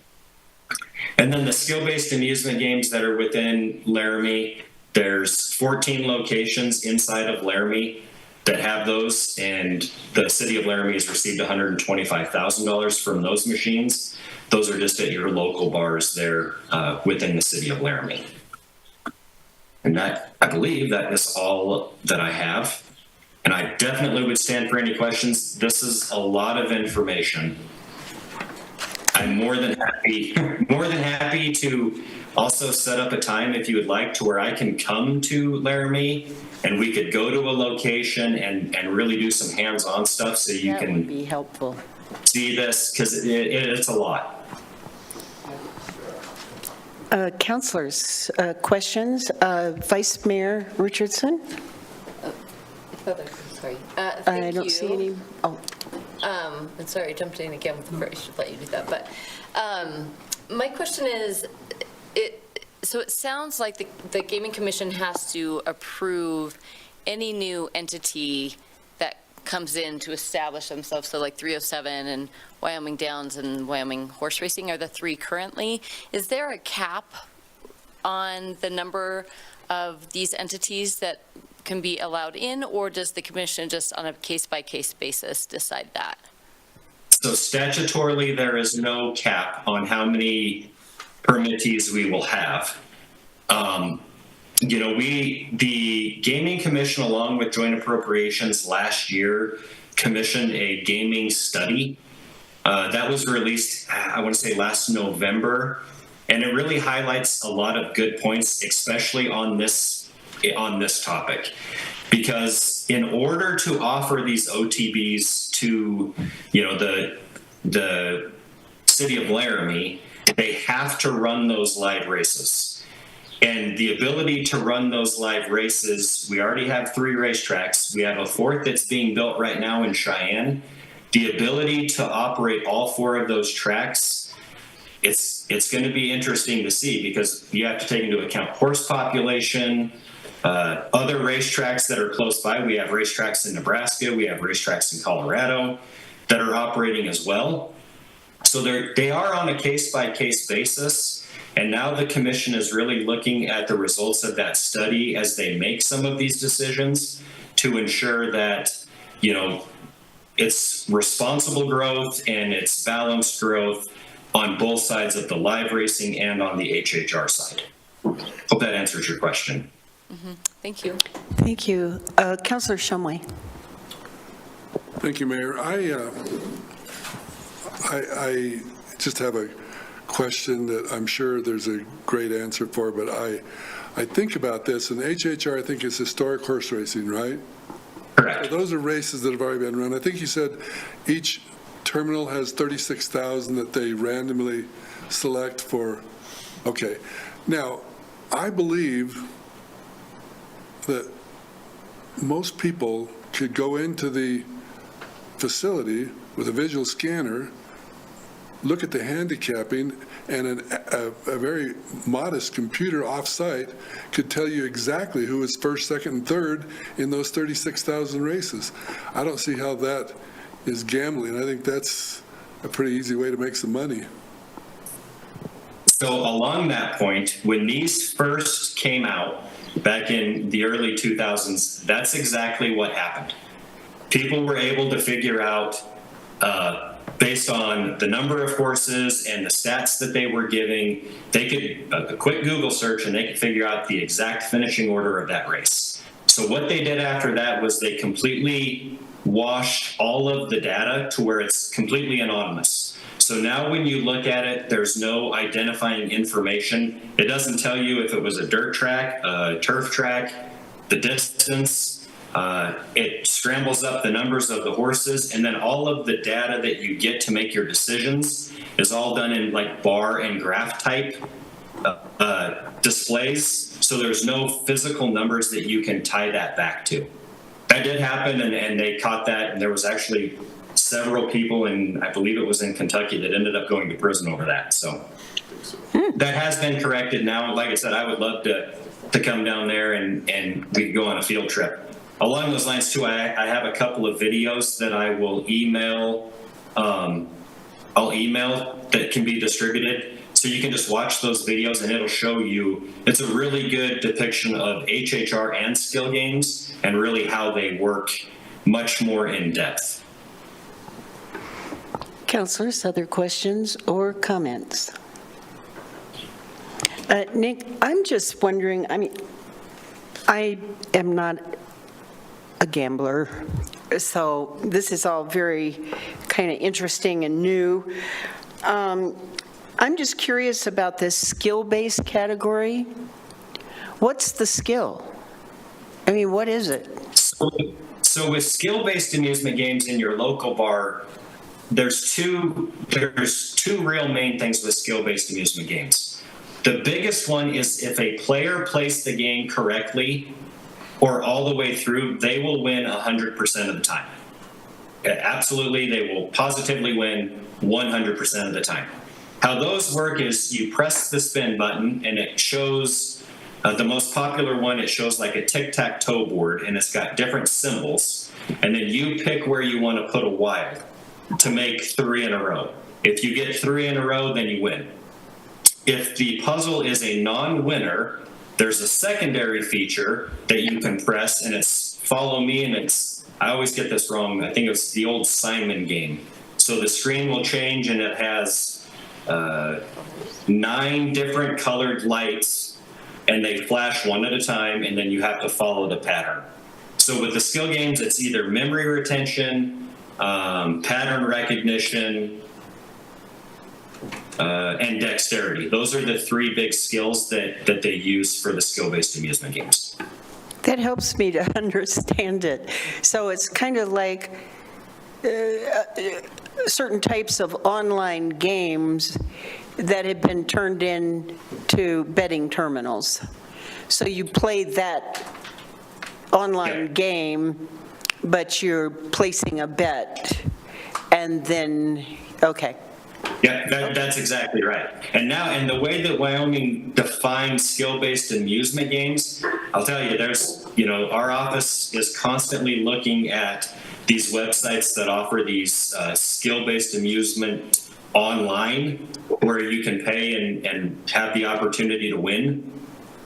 And then the skill-based amusement games that are within Laramie, there's 14 locations inside of Laramie that have those, and the city of Laramie has received $125,000 from those machines. Those are just at your local bars there within the city of Laramie. And that, I believe that is all that I have. And I definitely would stand for any questions. This is a lot of information. I'm more than happy to also set up a time if you would like to where I can come to Laramie and we could go to a location and really do some hands-on stuff so you That would can be helpful. see this, because it's a lot. Councilors, questions? Vice Mayor Richardson? Sorry. I don't see any. Oh, I'm sorry, I jumped in again with the first, I should let you do that, but my question is, so it sounds like the Gaming Commission has to approve any new entity that comes in to establish themselves, so like 307 and Wyoming Downs and Wyoming Horse Racing are the 3 currently. Is there a cap on the number of these entities that can be allowed in, or does the commission just on a case-by-case basis decide that? So statutorily, there is no cap on how many permittees we will have. The Gaming Commission, along with Joint Appropriations last year, commissioned a gaming study that was released, I want to say last November, and it really highlights a lot of good points, especially on this topic. Because in order to offer these OTBs to, the city of Laramie, they have to run those live races. And the ability to run those live races, we already have 3 racetracks. We have a 4th that's being built right now in Cheyenne. The ability to operate all 4 of those tracks, it's going to be interesting to see, because you have to take into account horse population, other racetracks that are close by. We have racetracks in Nebraska, we have racetracks in Colorado that are operating as well. So they are on a case-by-case basis. And now the commission is really looking at the results of that study as they make some of these decisions to ensure that, it's responsible growth and it's balanced growth on both sides of the live racing and on the HHR side. Hope that answers your question. Mm-hmm. Thank you. thank you. Councilor Shumway. Thank you, Mayor. I just have a question that I'm sure there's a great answer for, but I think about this, and HHR, I think, is historic horse racing, right? Correct. So those are races that have already been run. I think you said each terminal has 36,000 that they randomly select for. Okay. Now, I believe that most people could go into the facility with a visual scanner, look at the handicapping, and a very modest computer off-site could tell you exactly who is first, second, and third in those 36,000 races. I don't see how that is gambling. I think that's a pretty easy way to make some money. So along that point, when these first came out back in the early 2000s, that's exactly what happened. People were able to figure out, based on the number of horses and the stats that they were giving, they could, a quick Google search, and they could figure out the exact finishing order of that race. So what they did after that was they completely washed all of the data to where it's completely anonymous. So now when you look at it, there's no identifying information. It doesn't tell you if it was a dirt track, a turf track, the distance. It scrambles up the numbers of the horses, and then all of the data that you get to make your decisions is all done in like bar and graph type displays. So there's no physical numbers that you can tie that back to. That did happen, and they caught that, and there was actually several people in, I believe it was in Kentucky, that ended up going to prison over that. So that has been corrected now. Like I said, I would love to come down there and we could go on a field trip. Along those lines too, I have a couple of videos that I will email. I'll email that can be distributed. So you can just watch those videos and it'll show you, it's a really good depiction of HHR and skill games and really how they work much more in depth. Councilors, other questions or comments? Nick, I'm just wondering, I mean, I am not a gambler, so this is all very kind of interesting and new. I'm just curious about this skill-based category. What's the skill? I mean, what is it? So with skill-based amusement games in your local bar, there's two real main things with skill-based amusement games. The biggest one is if a player plays the game correctly or all the way through, they will win 100% of the time. Absolutely, they will positively win 100% of the time. How those work is you press the spin button and it shows, the most popular one, it shows like a tic-tac-toe board and it's got different symbols. And then you pick where you want to put a wild to make 3 in a row. If you get 3 in a row, then you win. If the puzzle is a non-winner, there's a secondary feature that you can press and it's follow me, and it's, I always get this wrong, I think it's the old Simon game. So the screen will change and it has 9 different colored lights and they flash one at a time and then you have to follow the pattern. So with the skill games, it's either memory retention, pattern recognition, and dexterity. Those are the 3 big skills that they use for the skill-based amusement games. That helps me to understand it. So it's kind of like certain types of online games that have been turned into betting terminals. So you play that online game, but you're placing a bet, and then, okay. Yeah, that's exactly right. And the way that Wyoming defines skill-based amusement games, I'll tell you, our office is constantly looking at these websites that offer these skill-based amusement online, where you can pay and have the opportunity to win.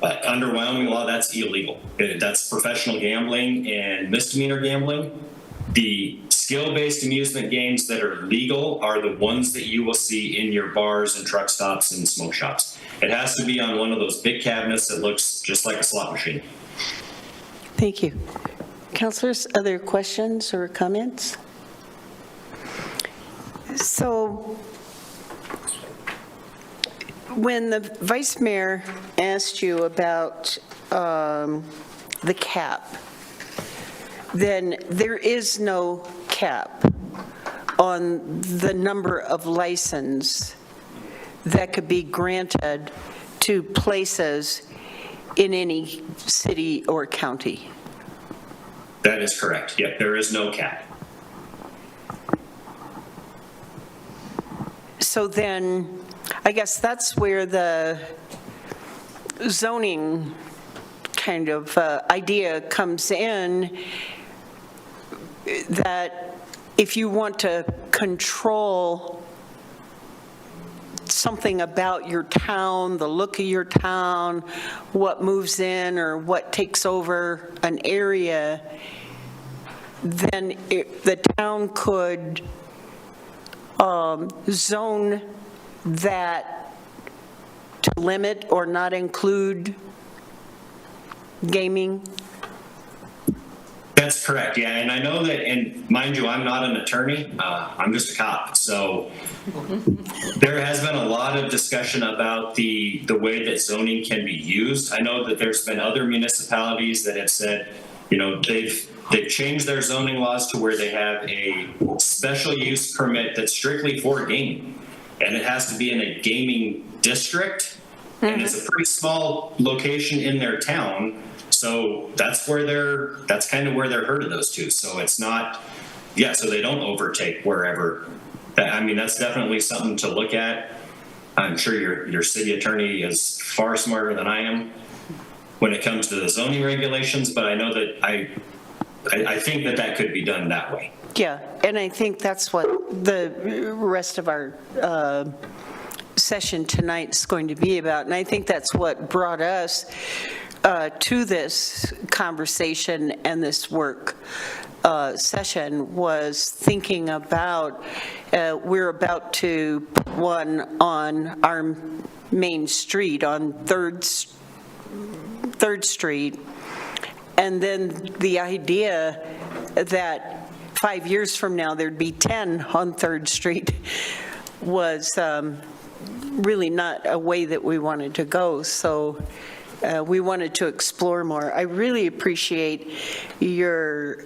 Under Wyoming law, that's illegal. That's professional gambling and misdemeanor gambling. The skill-based amusement games that are legal are the ones that you will see in your bars and truck stops and smoke shops. It has to be on one of those big cabinets that looks just like a slot machine. Thank you. Councilors, other questions or comments? So when the vice mayor asked you about the cap, then there is no cap on the number of license that could be granted to places in any city or county. That is correct. Yep, there is no cap. So then, I guess that's where the zoning kind of idea comes in, that if you want to control something about your town, the look of your town, what moves in or what takes over an area, then the town could zone that to limit or not include gaming? That's correct, yeah, and I know that, and mind you, I'm not an attorney, I'm just a cop, so there has been a lot of discussion about the way that zoning can be used. I know that there's been other municipalities that have said, they've they've changed their zoning laws to where they have a special use permit that's strictly for gaming. And it has to be in a gaming district. And it's a pretty small location in their town. So that's kind of where they're herded, those two. So it's not, so they don't overtake wherever. I mean, that's definitely something to look at. I'm sure your city attorney is far smarter than I am when it comes to the zoning regulations, but I know that I think that could be done that way. Yeah, and I think that's what the rest of our session tonight is going to be about. And I think that's what brought us to this conversation and this work session, was thinking about, we're about to put one on our main street on 3rd Street. And then the idea that 5 years from now, there'd be 10 on 3rd Street was really not a way that we wanted to go. So we wanted to explore more. I really appreciate your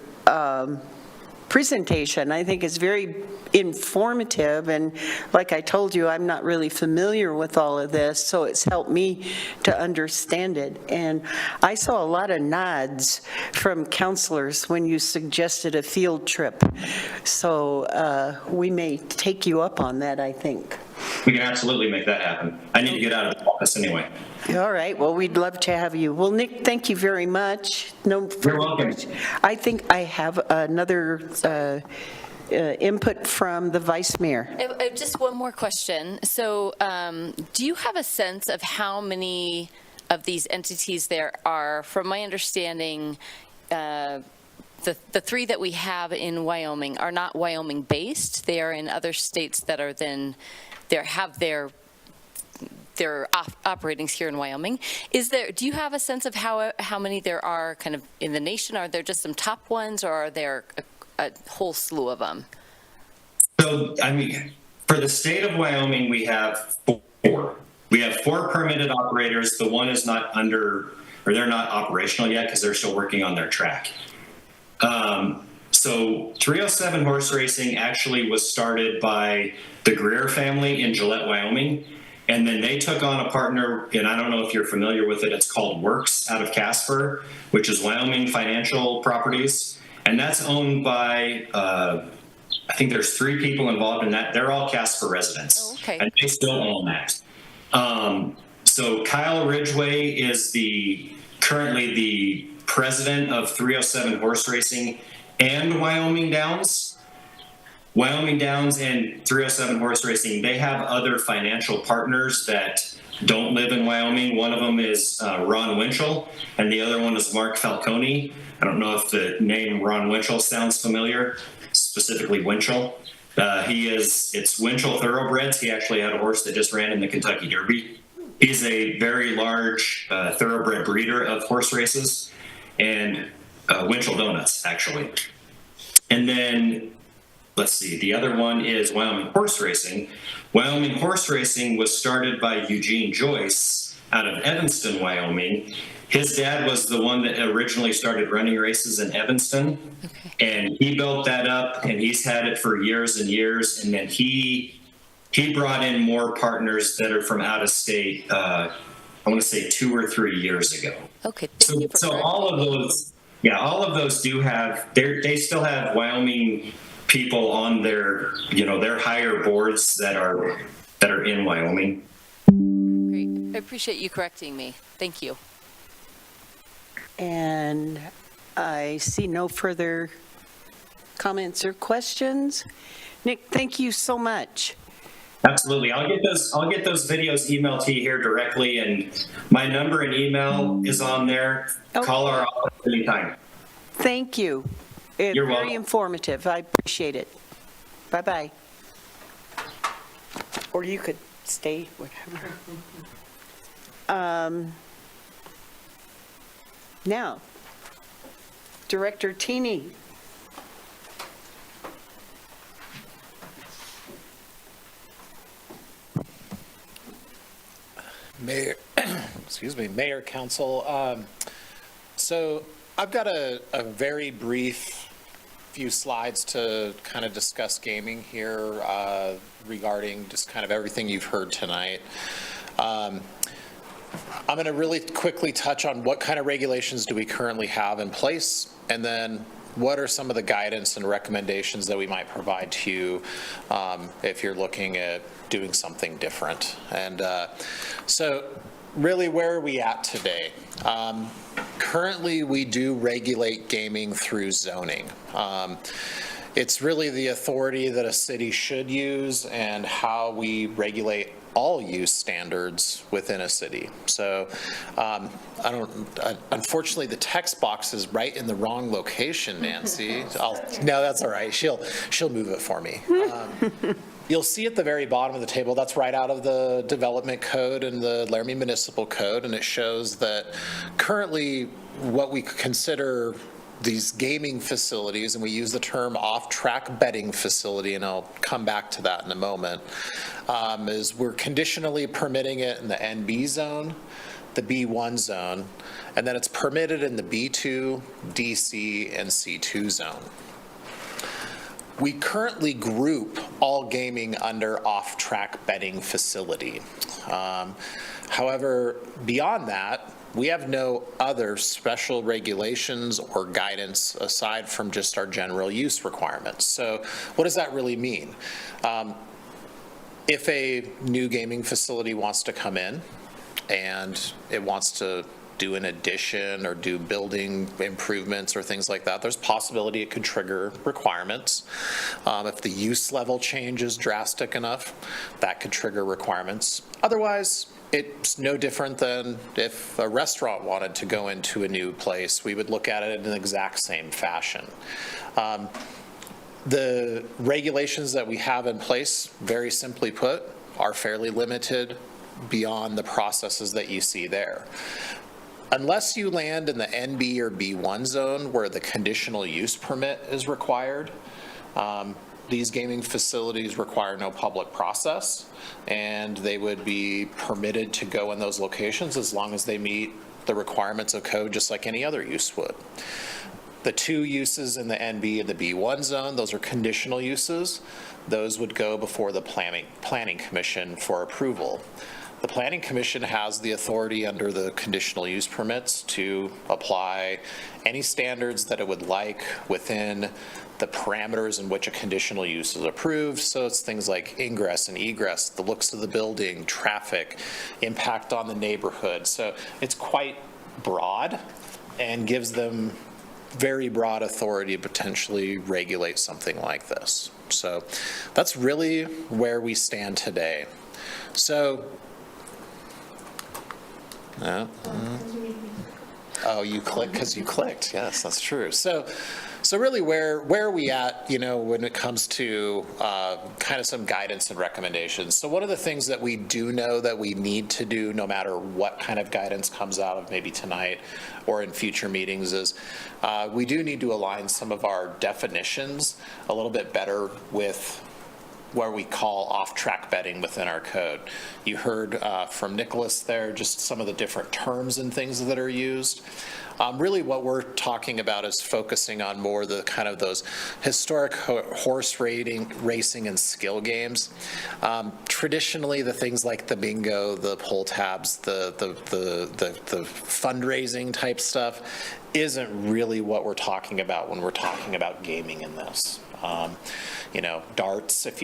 presentation. I think it's very informative, and like I told you, I'm not really familiar with all of this, so it's helped me to understand it. And I saw a lot of nods from counselors when you suggested a field trip, so we may take you up on that, I think. We can absolutely make that happen. I need to get out of the office anyway. All right, well, we'd love to have you. Well, Nick, thank you very much. No further You're welcome. questions. I think I have another input from the Vice Mayor. Just one more question. So do you have a sense of how many of these entities there are? From my understanding, the 3 that we have in Wyoming are not Wyoming-based. They are in other states that are then, have their operatings here in Wyoming. Do you have a sense of how many there are kind of in the nation? Are there just some top ones, or are there a whole slew of them? So, I mean, for the state of Wyoming, we have 4. We have 4 permitted operators. The one is not they're not operational yet because they're still working on their track. So 307 Horse Racing actually was started by the Greer family in Gillette, Wyoming. And then they took on a partner, and I don't know if you're familiar with it, it's called Works out of Casper, which is Wyoming Financial Properties. And that's owned by, I think there's 3 people involved in that. They're all Casper residents. Oh, okay. And they still own that. So Kyle Ridgway is currently the president of 307 Horse Racing and Wyoming Downs. Wyoming Downs and 307 Horse Racing, they have other financial partners that don't live in Wyoming. One of them is Ron Winchell, and the other one is Mark Falcone. I don't know if the name Ron Winchell sounds familiar, specifically Winchell. It's Winchell Thoroughbreds. He actually had a horse that just ran in the Kentucky Derby. He's a very large thoroughbred breeder of horse races, and Winchell Donuts, actually. And then, let's see, the other one is Wyoming Horse Racing. Wyoming Horse Racing was started by Eugene Joyce out of Evanston, Wyoming. His dad was the one that originally started running races in Evanston. Okay. And he built that up, and he's had it for years and years. And then he brought in more partners that are from out of state, I want to say 2 or 3 years ago. Okay. So all of those do have, they still have Wyoming people on their higher boards that are in Wyoming. Great. I appreciate you correcting me. Thank you. And I see no further comments or questions. Nick, thank you so much. Absolutely. I'll get those videos emailed to you here directly, and my number and email is on there. Okay. Call our office anytime. Thank you. It's You're very welcome. informative. I appreciate it. Bye-bye. Or you could stay, whatever. Now, Director Teeny. Mayor, Mayor, Council. So I've got a very brief few slides to kind of discuss gaming here regarding just kind of everything you've heard tonight. I'm going to really quickly touch on what kind of regulations do we currently have in place, and then what are some of the guidance and recommendations that we might provide to you if you're looking at doing something different. And so really, where are we at today? Currently, we do regulate gaming through zoning. It's really the authority that a city should use and how we regulate all use standards within a city. So unfortunately, the text box is right in the wrong location, Nancy. No, that's all right. She'll move it for me. You'll see at the very bottom of the table, that's right out of the development code and the Laramie Municipal Code, and it shows that currently what we consider these gaming facilities, and we use the term off-track betting facility, and I'll come back to that in a moment, is we're conditionally permitting it in the NB zone, the B1 zone, and then it's permitted in the B2, DC, and C2 zone. We currently group all gaming under off-track betting facility. However, beyond that, we have no other special regulations or guidance aside from just our general use requirements. So what does that really mean? If a new gaming facility wants to come in and it wants to do an addition or do building improvements or things like that, there's possibility it could trigger requirements. If the use level change is drastic enough, that could trigger requirements. Otherwise, it's no different than if a restaurant wanted to go into a new place. We would look at it in the exact same fashion. The regulations that we have in place, very simply put, are fairly limited beyond the processes that you see there. Unless you land in the NB or B1 zone where the conditional use permit is required, these gaming facilities require no public process, and they would be permitted to go in those locations as long as they meet the requirements of code just like any other use would. The two uses in the NB and the B1 zone, those are conditional uses. Those would go before the Planning Commission for approval. The Planning Commission has the authority under the conditional use permits to apply any standards that it would like within the parameters in which a conditional use is approved. So it's things like ingress and egress, the looks of the building, traffic, impact on the neighborhood. So it's quite broad and gives them very broad authority to potentially regulate something like this. So that's really where we stand today. So oh, you clicked because you clicked. Yes, that's true. So really, where are we at, when it comes to kind of some guidance and recommendations? So one of the things that we do know that we need to do, no matter what kind of guidance comes out of maybe tonight or in future meetings, is we do need to align some of our definitions a little bit better with where we call off-track betting within our code. You heard from Nicholas there, just some of the different terms and things that are used. Really what we're talking about is focusing on more the kind of those historic horse racing and skill games. Traditionally, the things like the bingo, the pull tabs, the fundraising type stuff isn't really what we're talking about when we're talking about gaming in this. Darts, if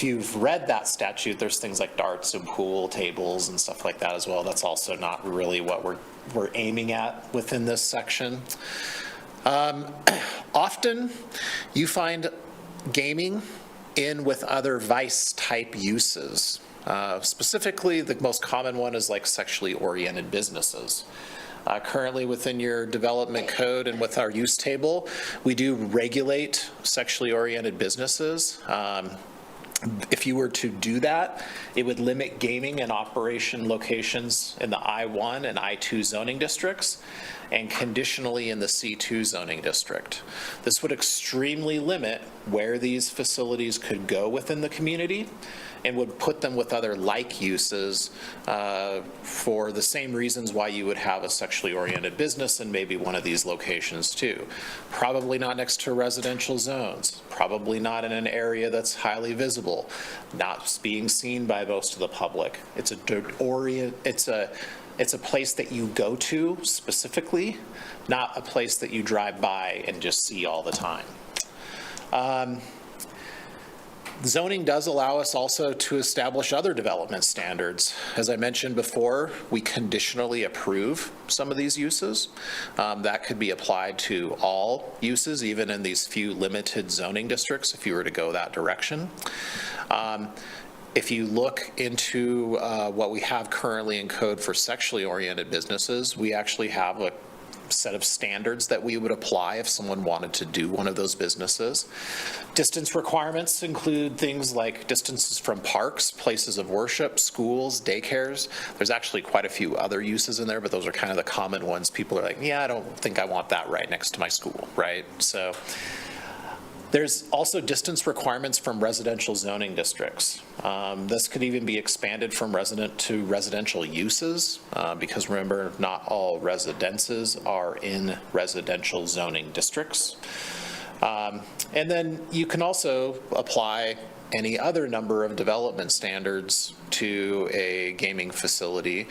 you've read that statute, there's things like darts and pool tables and stuff like that as well. That's also not really what we're aiming at within this section. Often you find gaming in with other vice type uses. Specifically, the most common one is like sexually oriented businesses. Currently within your development code and with our use table, we do regulate sexually oriented businesses. If you were to do that, it would limit gaming and operation locations in the I-1 and I-2 zoning districts. and conditionally in the C2 zoning district. This would extremely limit where these facilities could go within the community and would put them with other like uses for the same reasons why you would have a sexually oriented business in maybe one of these locations too. Probably not next to residential zones, probably not in an area that's highly visible, not being seen by most of the public. It's a place that you go to specifically, not a place that you drive by and just see all the time. Zoning does allow us also to establish other development standards. As I mentioned before, we conditionally approve some of these uses. That could be applied to all uses, even in these few limited zoning districts, if you were to go that direction. If you look into what we have currently in code for sexually oriented businesses, we actually have a set of standards that we would apply if someone wanted to do one of those businesses. Distance requirements include things like distances from parks, places of worship, schools, daycares. There's actually quite a few other uses in there, but those are kind of the common ones. People are like, yeah, I don't think I want that right next to my school, right? So there's also distance requirements from residential zoning districts. This could even be expanded from resident to residential uses, because remember, not all residences are in residential zoning districts. And then you can also apply any other number of development standards to a gaming facility,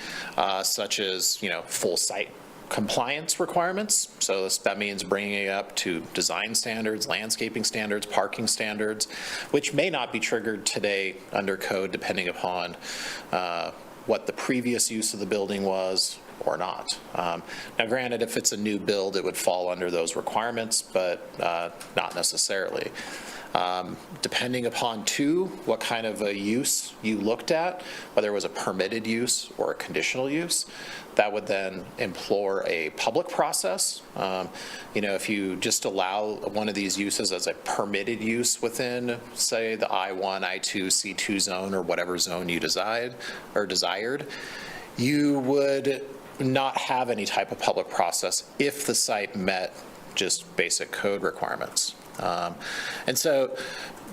such as, full site compliance requirements. So that means bringing it up to design standards, landscaping standards, parking standards, which may not be triggered today under code depending upon what the previous use of the building was or not. Now granted, if it's a new build, it would fall under those requirements, but not necessarily. Depending upon too, what kind of a use you looked at, whether it was a permitted use or a conditional use, that would then implore a public process. If you just allow one of these uses as a permitted use within, say, the I1, I2, C2 zone, or whatever zone you desired, you would not have any type of public process if the site met just basic code requirements. And so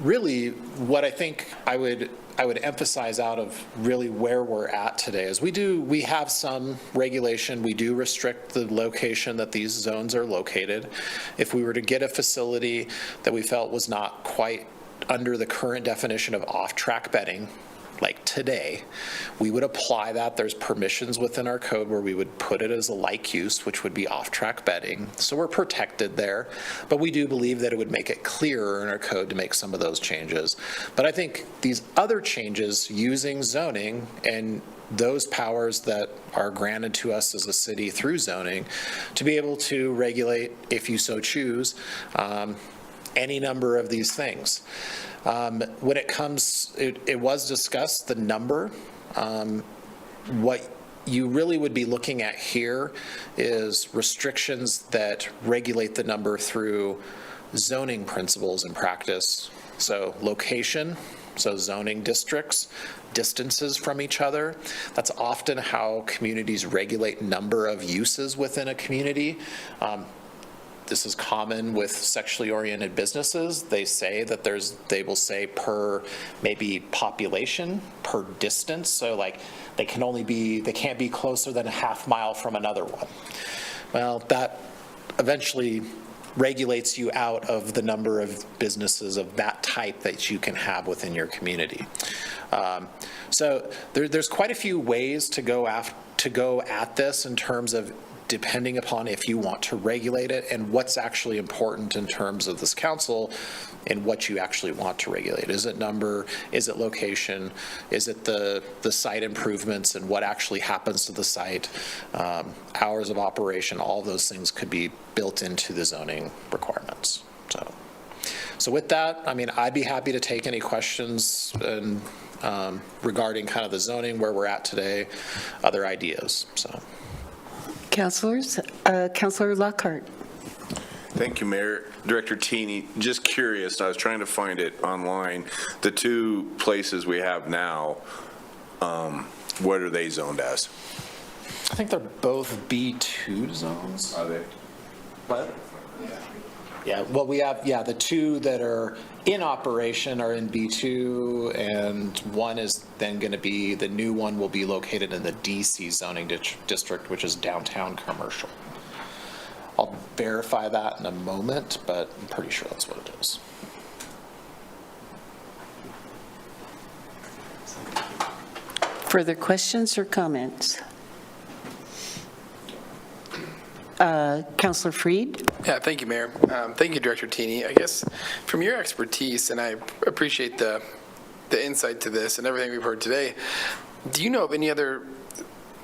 really what I think I would emphasize out of really where we're at today is we have some regulation. We do restrict the location that these zones are located. If we were to get a facility that we felt was not quite under the current definition of off-track betting, like today, we would apply that. There's permissions within our code where we would put it as a like use, which would be off-track betting. So we're protected there, but we do believe that it would make it clearer in our code to make some of those changes. But I think these other changes using zoning and those powers that are granted to us as a city through zoning to be able to regulate, if you so choose, any number of these things. When it comes, it was discussed, the number. What you really would be looking at here is restrictions that regulate the number through zoning principles and practice. So location, so zoning districts, distances from each other. That's often how communities regulate number of uses within a community. This is common with sexually oriented businesses. They say that they will say per maybe population, per distance. So like they can't be closer than a half mile from another one. Well, that eventually regulates you out of the number of businesses of that type that you can have within your community. So there's quite a few ways to go at this in terms of depending upon if you want to regulate it and what's actually important in terms of this council and what you actually want to regulate. Is it number? Is it location? Is it the site improvements and what actually happens to the site? Hours of operation, all those things could be built into the zoning requirements. So with that, I'd be happy to take any questions and regarding kind of the zoning, where we're at today, other ideas, so. Councilors, Councilor Lockhart. Thank you, Mayor. Director Teeny, just curious, I was trying to find it online. The two places we have now, what are they zoned as? I think they're both B2 zones. Are they? What? Yeah, well, we have, the two that are in operation are in B2, and one is then going to be, the new one will be located in the DC zoning district, which is downtown commercial. I'll verify that in a moment, but I'm pretty sure that's what it is. Further questions or comments? Councilor Freed? Yeah, thank you, Mayor. Thank you, Director Teeny. I guess from your expertise, and I appreciate the insight to this and everything we've heard today, do you know of any other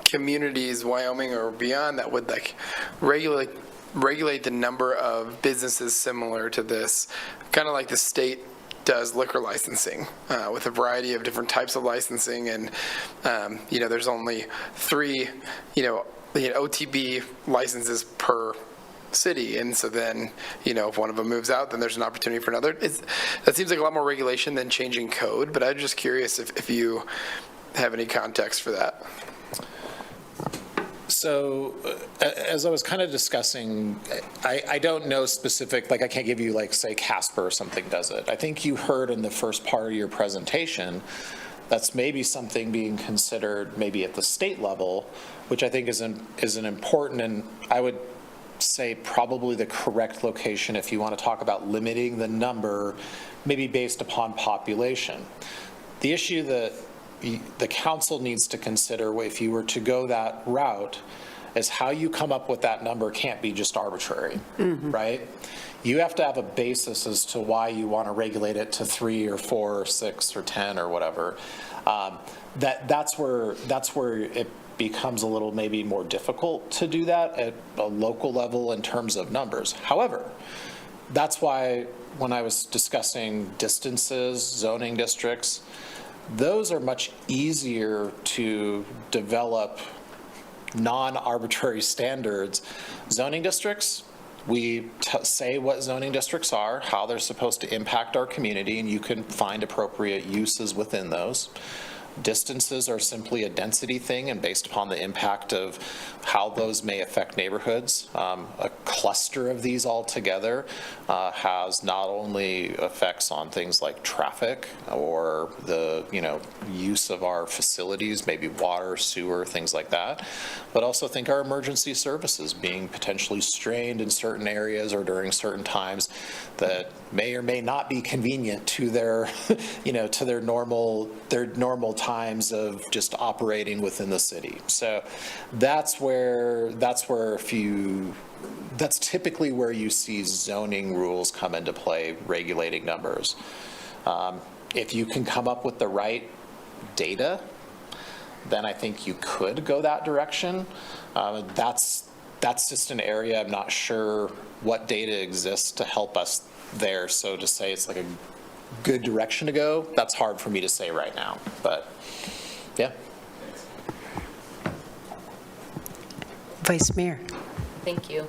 communities, Wyoming or beyond, that would like regulate the number of businesses similar to this, kind of like the state does liquor licensing, with a variety of different types of licensing, and there's only 3 OTB licenses per city, and so then if one of them moves out, then there's an opportunity for another. That seems like a lot more regulation than changing code, but I'm just curious if you have any context for that. So as I was kind of discussing, I don't know specific, like I can't give you like, say, Casper or something does it. I think you heard in the first part of your presentation, that's maybe something being considered maybe at the state level, which I think is an important, and I would say probably the correct location if you want to talk about limiting the number, maybe based upon population. The issue that the council needs to consider if you were to go that route is how you come up with that number can't be just arbitrary, right? You have to have a basis as to why you want to regulate it to 3 or 4 or 6 or 10 or whatever. That's where it becomes a little maybe more difficult to do that at a local level in terms of numbers. However, that's why when I was discussing distances, zoning districts, those are much easier to develop non-arbitrary standards. Zoning districts, we say what zoning districts are, how they're supposed to impact our community, and you can find appropriate uses within those. Distances are simply a density thing, and based upon the impact of how those may affect neighborhoods. A cluster of these all together has not only effects on things like traffic or the use of our facilities, maybe water, sewer, things like that, but also think our emergency services being potentially strained in certain areas or during certain times that may or may not be convenient to their to their normal times of just operating within the city. So that's typically where you see zoning rules come into play, regulating numbers. If you can come up with the right data, then I think you could go that direction. That's just an area I'm not sure what data exists to help us there. So to say it's like a good direction to go, that's hard for me to say right now, but yeah. Vice Mayor. Thank you.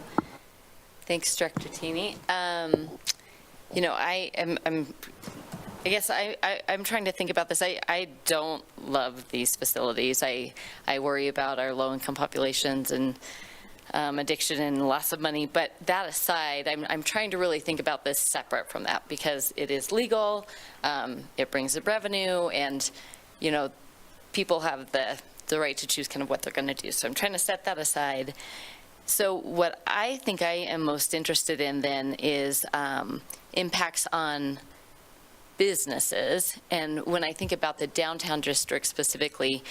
Thanks, Director Teeny. I'm trying to think about this. I don't love these facilities. I worry about our low-income populations and addiction and loss of money. But that aside, I'm trying to really think about this separate from that, because it is legal, it brings in revenue, and people have the right to choose kind of what they're going to do. So I'm trying to set that aside. So what I think I am most interested in then is impacts on businesses. And when I think about the downtown district specifically,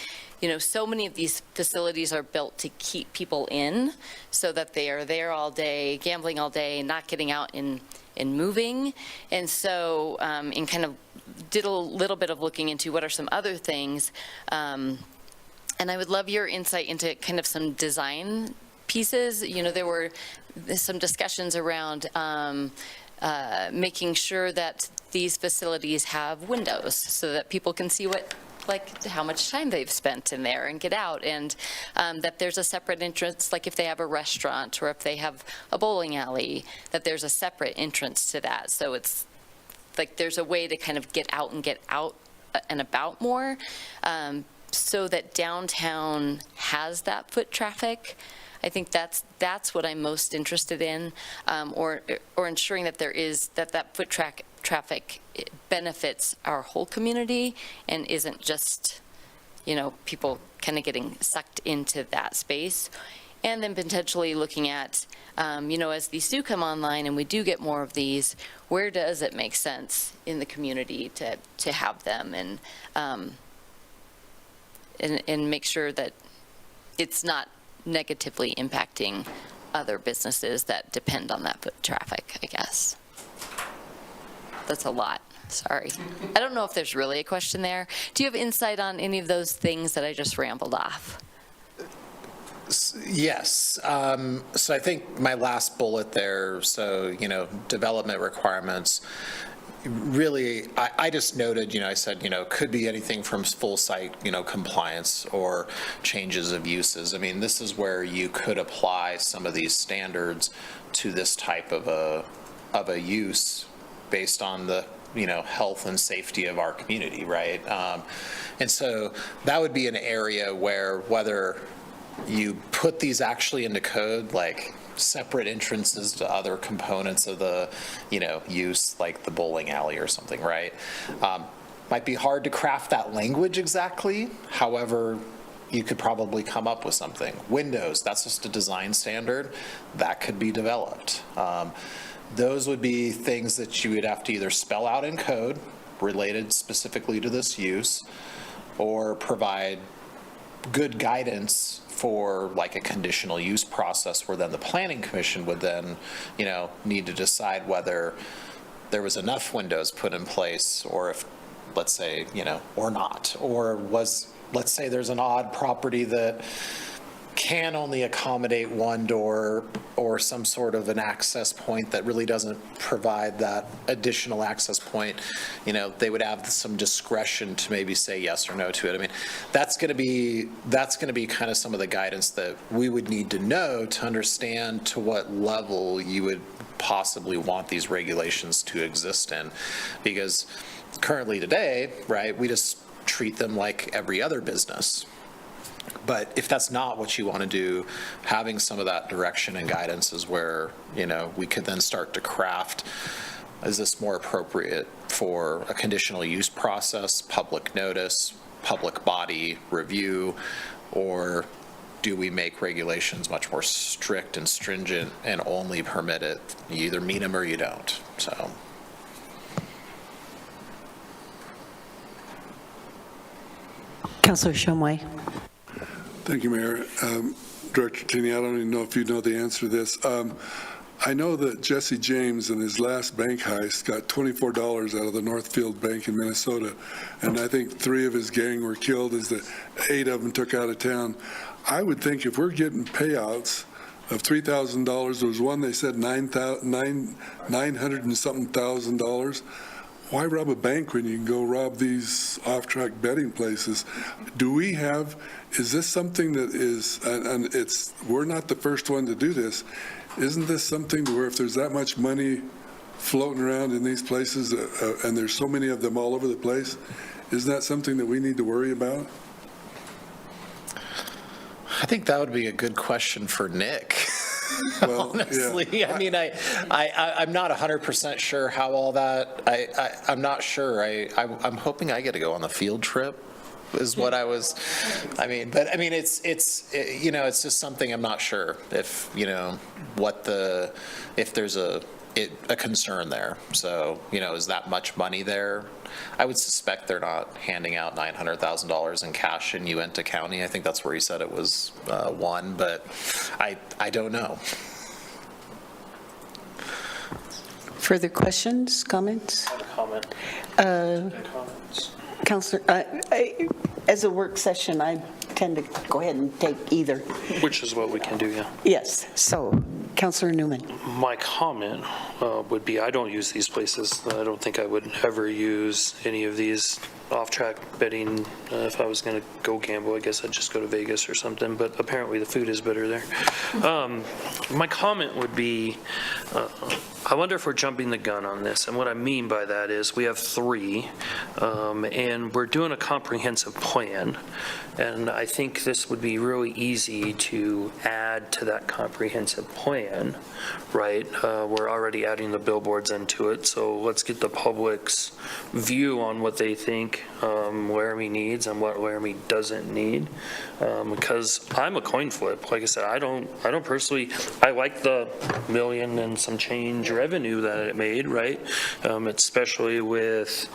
so many of these facilities are built to keep people in so that they are there all day, gambling all day, not getting out and moving. And so in kind of did a little bit of looking into what are some other things. And I would love your insight into kind of some design pieces. There were some discussions around making sure that these facilities have windows so that people can see how much time they've spent in there and get out, and that there's a separate entrance, like if they have a restaurant or if they have a bowling alley, that there's a separate entrance to that. So it's like there's a way to kind of get out and about more. so that downtown has that foot traffic. I think that's what I'm most interested in, or ensuring that that foot traffic benefits our whole community and isn't just, people kind of getting sucked into that space. And then potentially looking at, as these do come online and we do get more of these, where does it make sense in the community to have them, and make sure that it's not negatively impacting other businesses that depend on that foot traffic, I guess. That's a lot. Sorry. I don't know if there's really a question there. Do you have insight on any of those things that I just rambled off? Yes. So I think my last bullet there, so, development requirements, really, I just noted, I said, could be anything from full site, compliance or changes of uses. I mean, this is where you could apply some of these standards to this type of a use based on the, health and safety of our community, right? And so that would be an area where whether you put these actually into code, like separate entrances to other components of the, use, like the bowling alley or something, right? Might be hard to craft that language exactly. However, you could probably come up with something. Windows, that's just a design standard. That could be developed. Those would be things that you would have to either spell out in code related specifically to this use, or provide good guidance for like a conditional use process where then the planning commission would then, need to decide whether there was enough windows put in place, or if, let's say, or not, or let's say there's an odd property that can only accommodate one door or some sort of an access point that really doesn't provide that additional access point, they would have some discretion to maybe say yes or no to it. I mean, that's going to be kind of some of the guidance that we would need to know to understand to what level you would possibly want these regulations to exist in. Because currently today, right, we just treat them like every other business. But if that's not what you want to do, having some of that direction and guidance is where, we could then start to craft, is this more appropriate for a conditional use process, public notice, public body review, or do we make regulations much more strict and stringent and only permit it? You either meet them or you don't, so. Councilor Shumway. Thank you, Mayor. Director Tini, I don't even know if you know the answer to this. I know that Jesse James in his last bank heist got $24 out of the Northfield Bank in Minnesota, and I think 3 of his gang were killed as the 8 of them took out of town. I would think if we're getting payouts of $3,000, there was one they said $900 and something thousand. Why rob a bank when you can go rob these off-track betting places? Is this something that is, and we're not the first one to do this, isn't this something to where if there's that much money floating around in these places, and there's so many of them all over the place, isn't that something that we need to worry about? I think that would be a good question for Nick. Well, honestly, yeah. I mean, I'm not 100% sure how all that. I'm not sure. I'm hoping I get to go on the field trip. Is what I was. I mean, but I mean, it's it's just something I'm not sure if if there's a concern there. So is that much money there? I would suspect they're not handing out $900,000 in cash in Uinta County. I think that's where he said it was one, but I don't know. Further questions, comments? I have a comment. Comments. Councilor, as a work session, I tend to go ahead and take either. Which is what we can do, yeah. Yes, so Councilor Newman. My comment would be, I don't use these places. I don't think I would ever use any of these off-track betting. If I was going to go gamble, I guess I'd just go to Vegas or something, but apparently the food is better there. My comment would be, I wonder if we're jumping the gun on this, and what I mean by that is we have 3, and we're doing a comprehensive plan, and I think this would be really easy to add to that comprehensive plan, right? We're already adding the billboards into it, so let's get the public's view on what they think Laramie needs and what Laramie doesn't need, because I'm a coin flip. Like I said, I don't personally, I like the million and some change revenue that it made, right? Especially with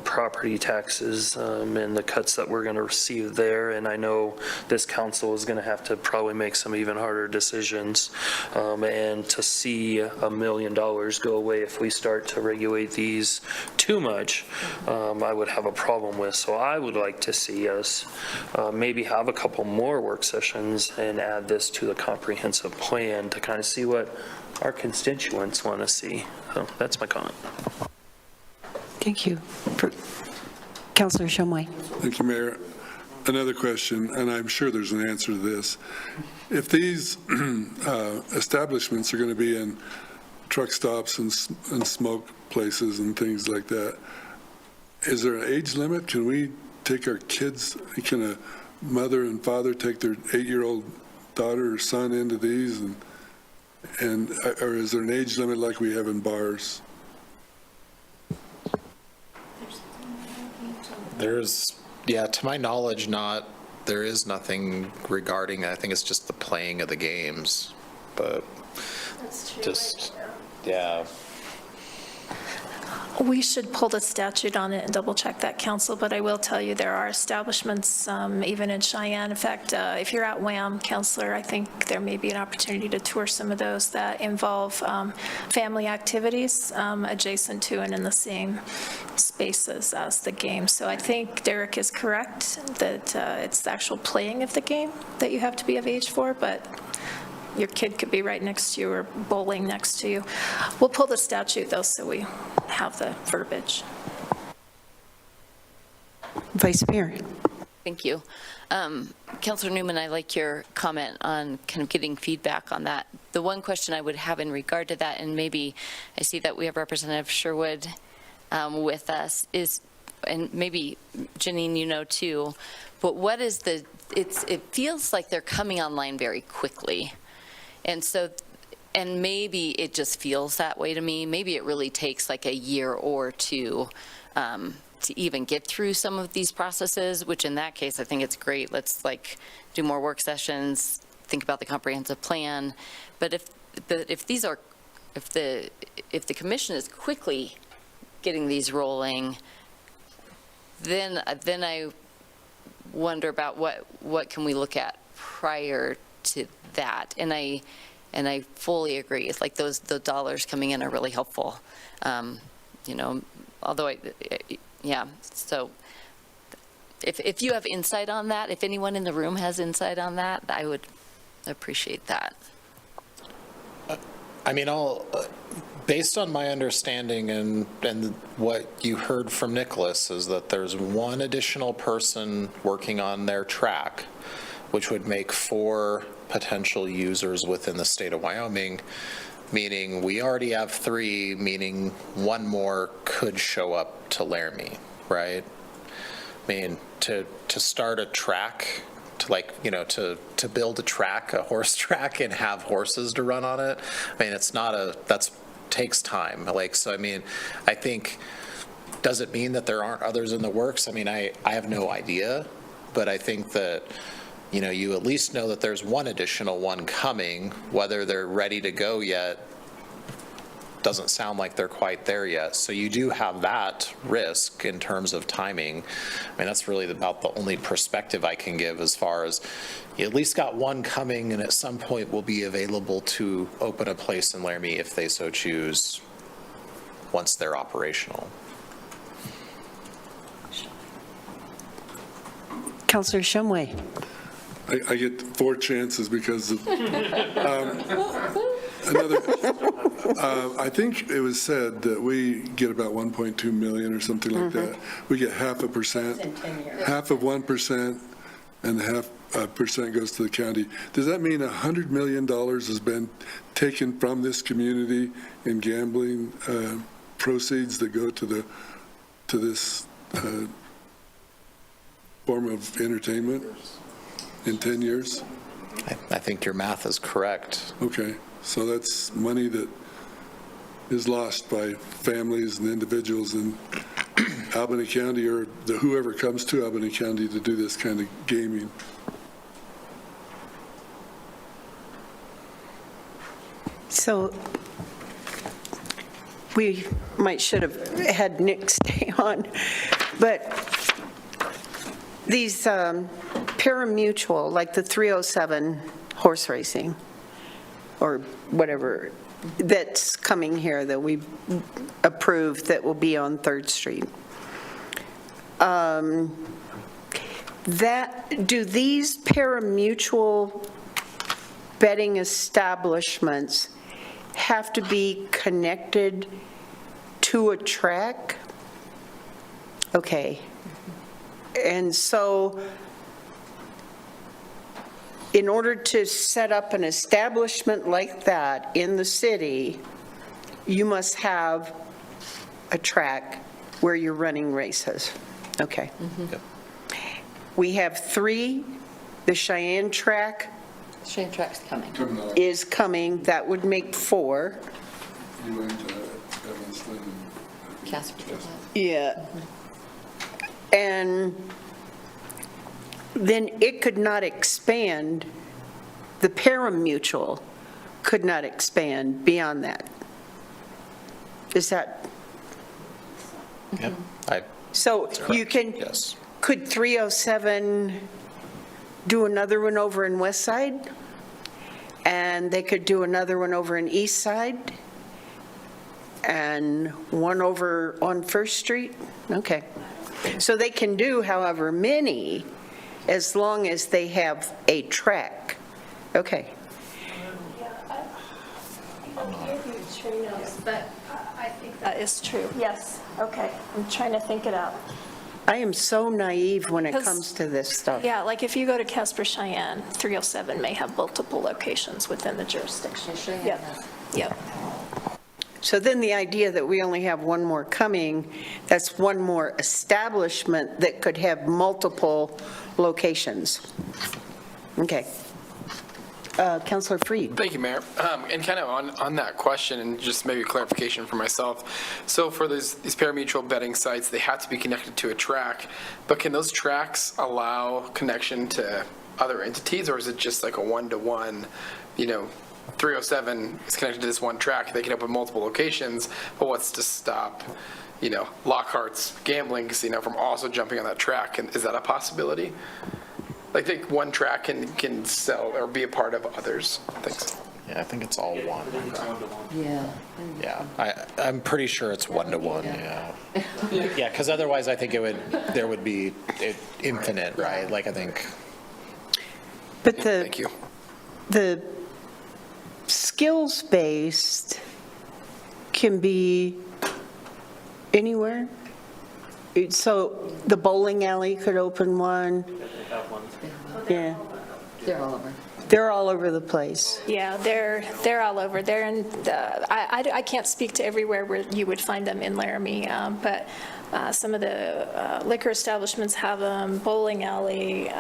property taxes and the cuts that we're going to receive there. And I know this council is going to have to probably make some even harder decisions. And to see $1 million go away if we start to regulate these too much, I would have a problem with. So I would like to see us maybe have a couple more work sessions and add this to the comprehensive plan to kind of see what our constituents want to see. So that's my comment. Thank you. Councilor Shumway. Thank you, Mayor. Another question, and I'm sure there's an answer to this. If these establishments are going to be in truck stops and smoke places and things like that, is there an age limit? Can we take our kids, can a mother and father take their 8-year-old daughter or son into these, or is there an age limit like we have in bars? To my knowledge, there is nothing regarding, I think it's just the playing of the games, but yeah. We should pull the statute on it and double check that, council, but I will tell you there are establishments, even in Cheyenne. In fact, if you're at WHAM, Councilor, I think there may be an opportunity to tour some of those that involve family activities adjacent to and in the same spaces as the game. So I think Derek is correct that it's the actual playing of the game that you have to be of age for, but your kid could be right next to you or bowling next to you. We'll pull the statute, though, so we have the verbiage. Vice Mayor. Thank you. Councilor Newman, I like your comment on kind of getting feedback on that. The one question I would have in regard to that, and maybe I see that we have Representative Sherwood with us, is, and maybe Janine, you know too, but what is it feels like they're coming online very quickly. And so, and maybe it just feels that way to me. Maybe it really takes like a year or two to even get through some of these processes, which in that case, I think it's great. Let's like do more work sessions, think about the comprehensive plan. But if the commission is quickly getting these rolling, then I wonder about what can we look at prior to that. And I fully agree. It's like the dollars coming in are really helpful. Although yeah. So if you have insight on that, if anyone in the room has insight on that, I would appreciate that. I mean, based on my understanding and what you heard from Nicholas is that there's one additional person working on their track, which would make 4 potential users within the state of Wyoming, meaning we already have 3, meaning 1 more could show up to Laramie, right? I mean, to start a track, to build a track, a horse track, and have horses to run on it, I mean, that's takes time. So, I mean, I think, does it mean that there aren't others in the works? I mean, I have no idea, but I think that, you at least know that there's one additional one coming. Whether they're ready to go yet doesn't sound like they're quite there yet. So you do have that risk in terms of timing. I mean, that's really about the only perspective I can give, as far as you at least got one coming, and at some point will be available to open a place in Laramie if they so choose once they're operational. Councilor Shumway. I get 4 chances because of I think it was said that we get about 1.2 million or something like that. We get 0.5%, half of 1% and percent goes to the county. Does that mean $100 million has been taken from this community in gambling proceeds that go to this form of entertainment in 10 years? I think your math is correct. Okay, so that's money that is lost by families and individuals in Albany County, or whoever comes to Albany County to do this kind of gaming. So we should have had Nick stay on, but these pari-mutuel, like the 307 horse racing, or whatever, that's coming here that we approved that will be on 3rd Street. Do these pari-mutuel betting establishments have to be connected to a track? Okay. And so in order to set up an establishment like that in the city, you must have a track where you're running races. Okay. Yep. We have 3, the Cheyenne track Shane Track's coming. is coming, that would make 4. You went to Evanston and Casper. Yeah. And then it could not expand, the pari-mutuel could not expand beyond that. Is that, Yep. so you can, Yes. could 307 do another one over in West Side? And they could do another one over in East Side? And one over on First Street? Okay. So they can do however many, as long as they have a track. Okay. But I think that is true. Yes, okay. I'm trying to think it out. I am so naive when it 'Cause- comes to this stuff. Yeah, like if you go to Casper Cheyenne, 307 may have multiple locations within the jurisdiction. Yep, yep. So then the idea that we only have one more coming, that's one more establishment that could have multiple locations. Okay. Counselor Freed. Thank you, Mayor. And kind of on that question, and just maybe a clarification for myself. So for these pari-mutuel betting sites, they have to be connected to a track, but can those tracks allow connection to other entities, or is it just like a one-to-one, 307 is connected to this one track, they can open multiple locations, but what's to stop, Lockhart's gambling casino from also jumping on that track? And is that a possibility? Like, one track can sell or be a part of others. Thanks. Yeah, I think it's all one. Yeah. Yeah, I'm pretty sure it's 1-to-1, yeah. Yeah, because otherwise I think there would be infinite, right? Like, I think, But Thank you. the skills-based can be anywhere? So the bowling alley could open one? Yeah. They're all over. They're all over the place. Yeah, they're all over. They're in, I can't speak to everywhere where you would find them in Laramie, but some of the liquor establishments have them, bowling alley,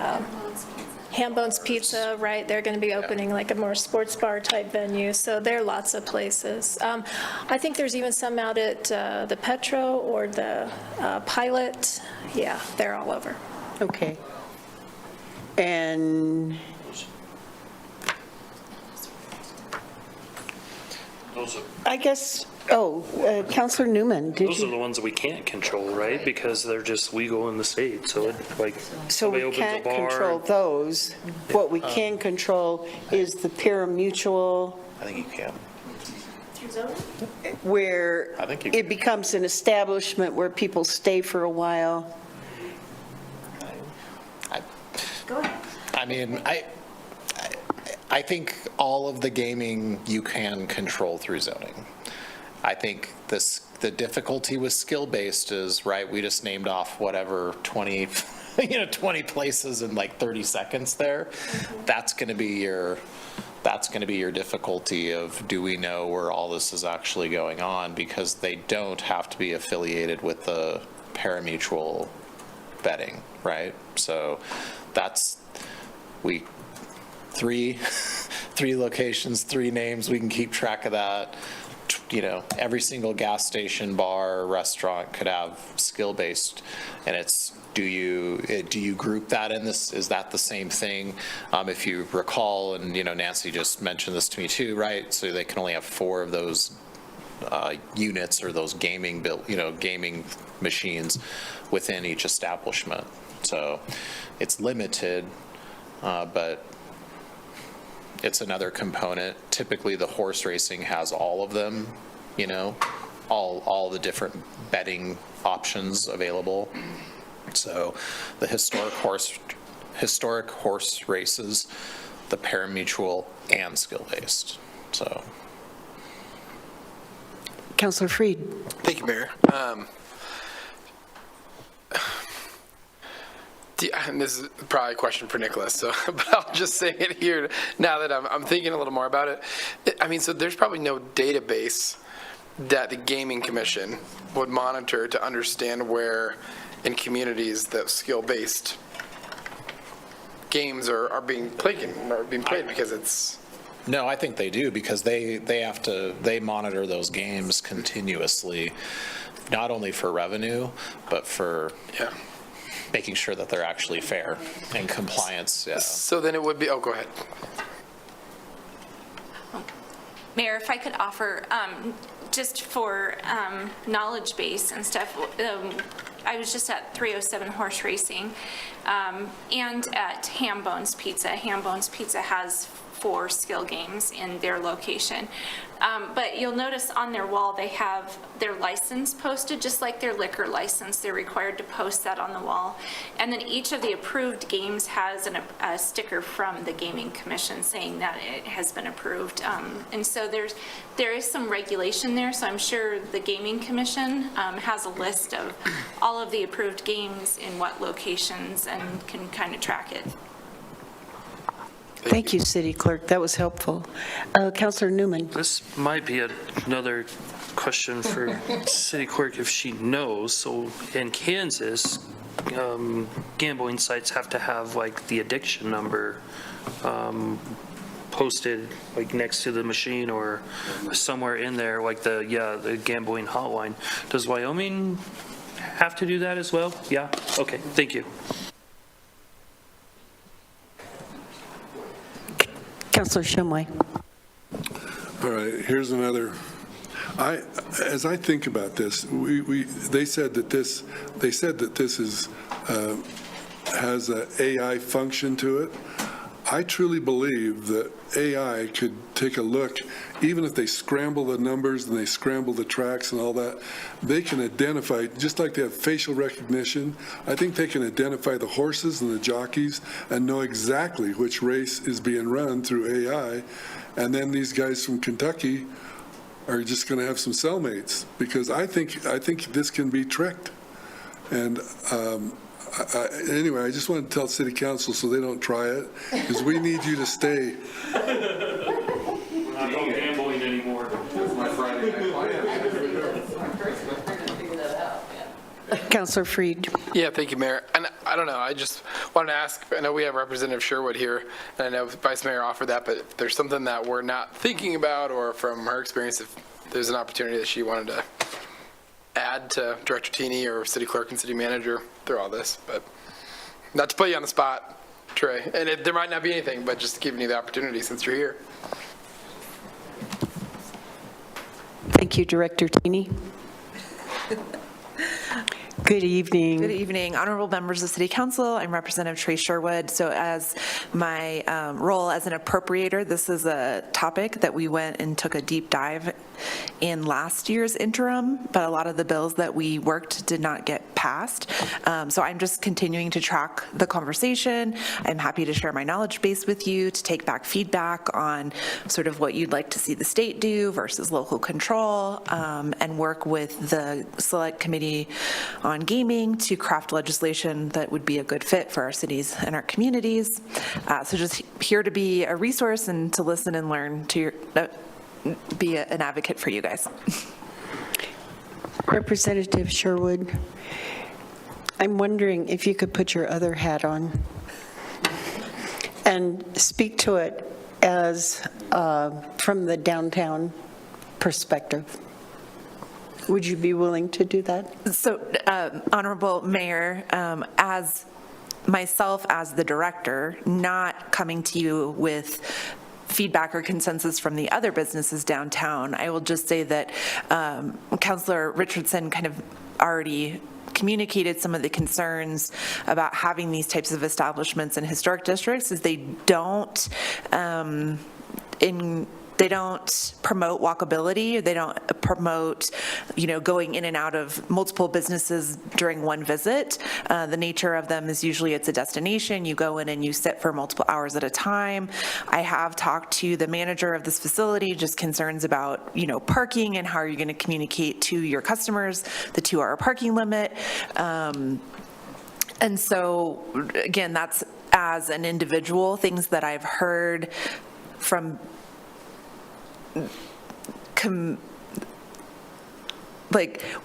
Hambone's Pizza, right? They're going to be opening like a more sports bar type venue, so there are lots of places. I think there's even some out at the Petro or the Pilot. Yeah, they're all over. Okay. And I guess, Counselor Newman, did Those are the you? ones that we can't control, right? Because they're just legal in the state, so like, So somebody we opens a can't control bar. those. What we can control is the pari-mutuel, I think you can. where I think you it becomes an establishment where people stay for a while. I mean, I think all of the gaming you can control through zoning. I think the difficulty with skill-based is, right, we just named off whatever 20 20 places in like 30 seconds there. That's going to be your difficulty of, do we know where all this is actually going on? Because they don't have to be affiliated with the parimutuel betting, right? So that's, three locations, 3 names, we can keep track of that. Every single gas station, bar, restaurant could have skill-based, and it's, do you group that in this? Is that the same thing? If you recall, and Nancy just mentioned this to me too, right? So they can only have 4 of those units or those gaming machines within each establishment. So it's limited, but it's another component. Typically, the horse racing has all of them, all the different betting options available. So the historic horse races, the parimutuel, and skill-based. So. Councilor Freed. Thank you, Mayor. And this is probably a question for Nicholas, but I'll just say it here now that I'm thinking a little more about it. So there's probably no database that the Gaming Commission would monitor to understand where in communities that skill-based games are being played because it's. No, I think they do, because they monitor those games continuously, not only for revenue, but for making sure that they're actually fair and compliance. Yeah. So then it would be, go ahead. Mayor, if I could offer, just for knowledge base and stuff, I was just at 307 Horse Racing and at Ham Bones Pizza. Ham Bones Pizza has 4 skill games in their location. But you'll notice on their wall they have their license posted, just like their liquor license. They're required to post that on the wall. And then each of the approved games has a sticker from the Gaming Commission saying that it has been approved. And so there is some regulation there, so I'm sure the Gaming Commission has a list of all of the approved games in what locations and can kind of track it. Thank you, City Clerk. That was helpful. Councilor Newman. This might be another question for City Clerk if she knows. So in Kansas, gambling sites have to have like the addiction number posted like next to the machine or somewhere in there, like the gambling hotline. Does Wyoming have to do that as well? Yeah? Okay, thank you. Councilor Shumway. All right, here's another. As I think about this, they said that this is has an AI function to it. I truly believe that AI could take a look, even if they scramble the numbers and they scramble the tracks and all that, they can identify, just like they have facial recognition, I think they can identify the horses and the jockeys and know exactly which race is being run through AI. And then these guys from Kentucky are just going to have some cellmates, because I think this can be tricked. And anyway, I just want to tell City Council so they don't try it, because we need you to stay. We're not going gambling anymore. That's my Friday night plan. Councilor Freed. Yeah, thank you, Mayor. And I don't know, I just wanted to ask, I know we have Representative Sherwood here, and I know Vice Mayor offered that, but if there's something that we're not thinking about, or from her experience, if there's an opportunity that she wanted to add to Director Tini or City Clerk and City Manager through all this, but not to put you on the spot, Trey. And there might not be anything, but just giving you the opportunity since you're here. Thank you, Director Tini. Good evening. Good evening, honorable members of City Council. I'm Representative Trey Sherwood. So as my role as an appropriator, this is a topic that we went and took a deep dive in last year's interim, but a lot of the bills that we worked did not get passed. So I'm just continuing to track the conversation. I'm happy to share my knowledge base with you, to take back feedback on sort of what you'd like to see the state do versus local control, and work with the Select Committee on on gaming to craft legislation that would be a good fit for our cities and our communities. So just here to be a resource and to listen and learn, to be an advocate for you guys. Representative Sherwood, I'm wondering if you could put your other hat on and speak to it as from the downtown perspective. Would you be willing to do that? So, Honorable Mayor, as myself as the director, not coming to you with feedback or consensus from the other businesses downtown, I will just say that Councilor Richardson kind of already communicated some of the concerns about having these types of establishments in historic districts is they don't promote walkability. They don't promote, going in and out of multiple businesses during one visit. The nature of them is usually it's a destination. You go in and you sit for multiple hours at a time. I have talked to the manager of this facility, just concerns about, parking and how are you going to communicate to your customers the 2-hour parking limit. And so, again, that's as an individual, things that I've heard from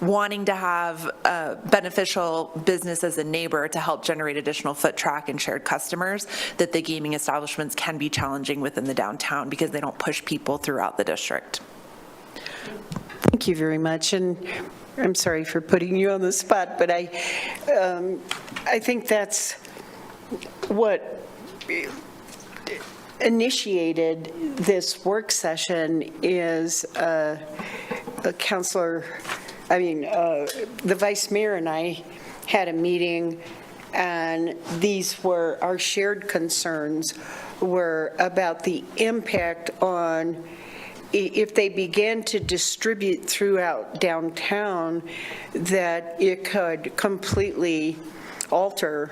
wanting to have a beneficial business as a neighbor to help generate additional foot traffic and shared customers, that the gaming establishments can be challenging within the downtown because they don't push people throughout the district. Thank you very much, and I'm sorry for putting you on the spot, but I think that's what initiated this work session is the Vice Mayor and I had a meeting, and these were our shared concerns were about the impact on if they began to distribute throughout downtown, that it could completely alter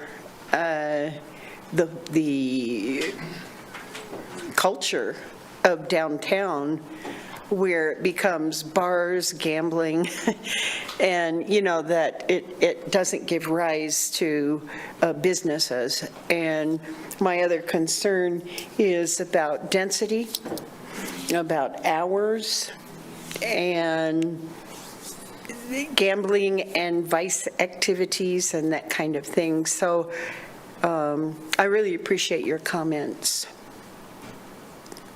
the culture of downtown, where it becomes bars, gambling, and that it doesn't give rise to businesses. And my other concern is about density, about hours, and gambling and vice activities and that kind of thing. So I really appreciate your comments.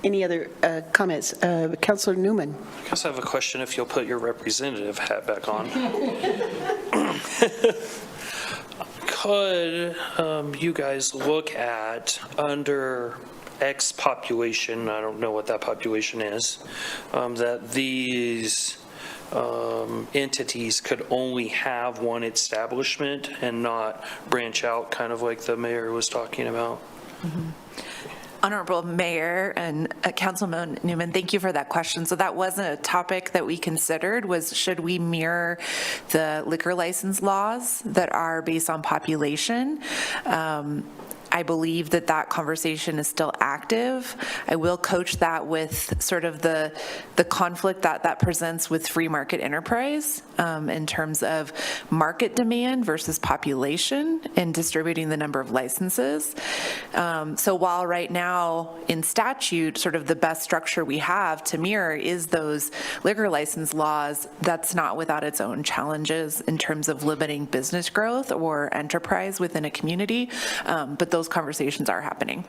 Any other comments? Councilor Newman. I guess I have a question if you'll put your representative hat back on. Could you guys look at under X population, I don't know what that population is, that these entities could only have one establishment and not branch out, kind of like the mayor was talking about? Mm-hmm. Honorable Mayor and Councilman Newman, thank you for that question. So that wasn't a topic that we considered, was should we mirror the liquor license laws that are based on population? I believe that that conversation is still active. I will coach that with sort of the conflict that presents with free market enterprise in terms of market demand versus population and distributing the number of licenses. So while right now in statute, sort of the best structure we have to mirror is those liquor license laws, that's not without its own challenges in terms of limiting business growth or enterprise within a community, but those conversations are happening.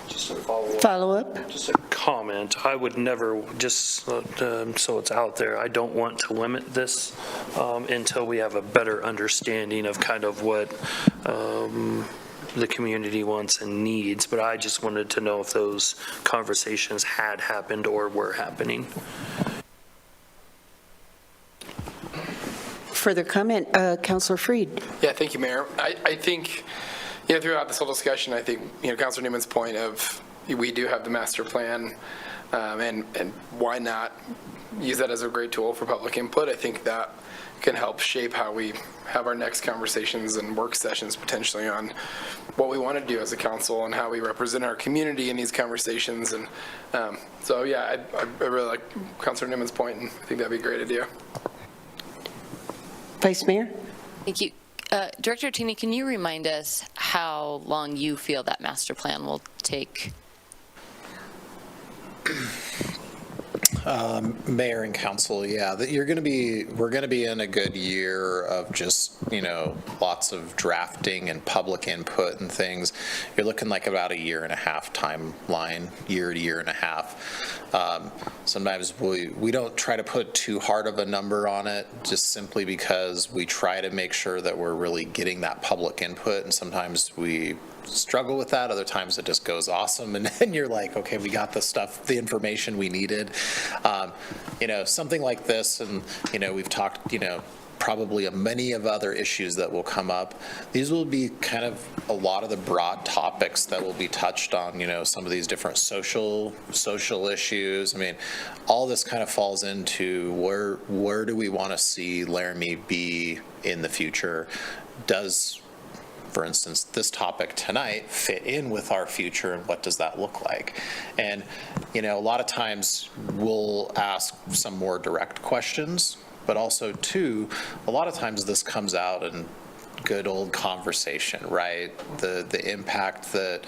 Just a follow-up. Follow-up? Just a comment. I would never, just so it's out there, I don't want to limit this until we have a better understanding of kind of what the community wants and needs, but I just wanted to know if those conversations had happened or were happening. Further comment, Councilor Freed. Yeah, thank you, Mayor. I think, throughout this whole discussion, I think, Councilor Newman's point of we do have the master plan, and why not use that as a great tool for public input? I think that can help shape how we have our next conversations and work sessions potentially on what we want to do as a council and how we represent our community in these conversations. And so, yeah, I really like Councilor Newman's point, and I think that'd be a great idea. Vice Mayor? Thank you. Director Tini, can you remind us how long you feel that master plan will take? Mayor and council, yeah, that we're going to be in a good year of just, lots of drafting and public input and things. You're looking like about a year and a half timeline, year to year and a half. Sometimes we don't try to put too hard of a number on it, just simply because we try to make sure that we're really getting that public input, and sometimes we struggle with that. Other times it just goes awesome, and then you're like, okay, we got the information we needed. Something like this, and we've talked, probably many of other issues that will come up. These will be kind of a lot of the broad topics that will be touched on, some of these different social issues. I mean, all this kind of falls into where do we want to see Laramie be in the future? Does, for instance, this topic tonight fit in with our future, and what does that look like? And, a lot of times we'll ask some more direct questions, but also, too, a lot of times this comes out in good old conversation, right? The impact that,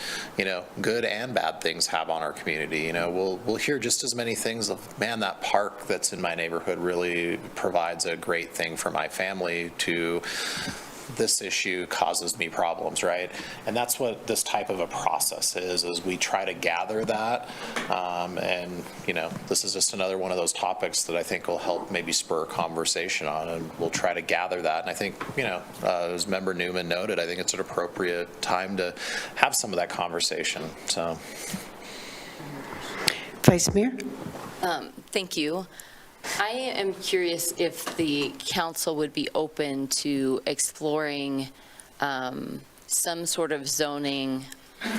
good and bad things have on our community. We'll hear just as many things of, man, that park that's in my neighborhood really provides a great thing for my family, to this issue causes me problems, right? And that's what this type of a process is we try to gather that. And, this is just another one of those topics that I think will help maybe spur a conversation on, and we'll try to gather that. And I think, as Member Newman noted, I think it's an appropriate time to have some of that conversation, so. Vice Mayor? Thank you. I am curious if the council would be open to exploring some sort of zoning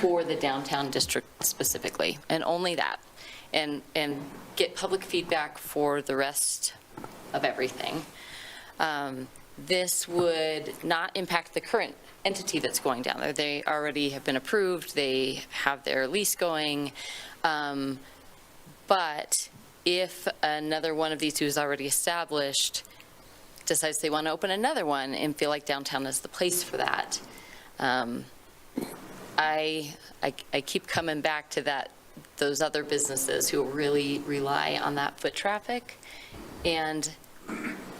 for the downtown district specifically, and only that, and get public feedback for the rest of everything. This would not impact the current entity that's going down there. They already have been approved. They have their lease going. But if another one of these two is already established, decides they want to open another one and feel like downtown is the place for that, I keep coming back to those other businesses who really rely on that foot traffic. And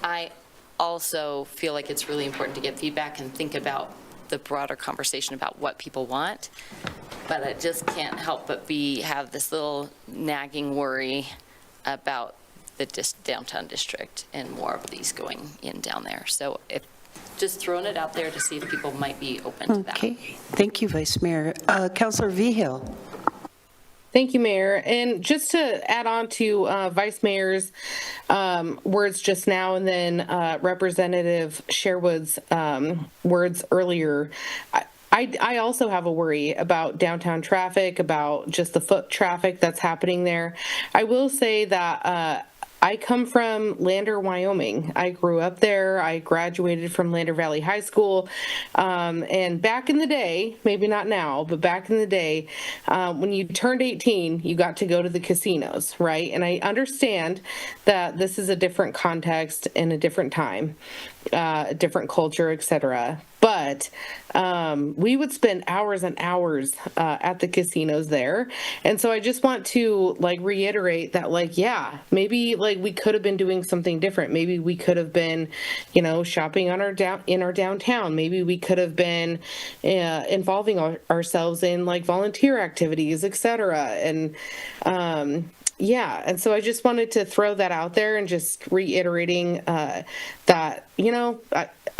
I also feel like it's really important to get feedback and think about the broader conversation about what people want. But I just can't help but have this little nagging worry about the downtown district and more of these going in down there. So just throwing it out there to see if people might be open to that. Okay, thank you, Vice Mayor. Councilor Vigil. Thank you, Mayor. And just to add on to Vice Mayor's words just now, and then Representative Sherwood's words earlier, I also have a worry about downtown traffic, about just the foot traffic that's happening there. I will say that I come from Lander, Wyoming. I grew up there. I graduated from Lander Valley High School. And back in the day, maybe not now, but back in the day, when you turned 18, you got to go to the casinos, right? And I understand that this is a different context and a different time, a different culture, etc. But we would spend hours and hours at the casinos there. And so I just want to reiterate that, maybe we could have been doing something different. Maybe we could have been, shopping in our downtown. Maybe we could have been involving ourselves in volunteer activities, etc. And and so I just wanted to throw that out there, and just reiterating that,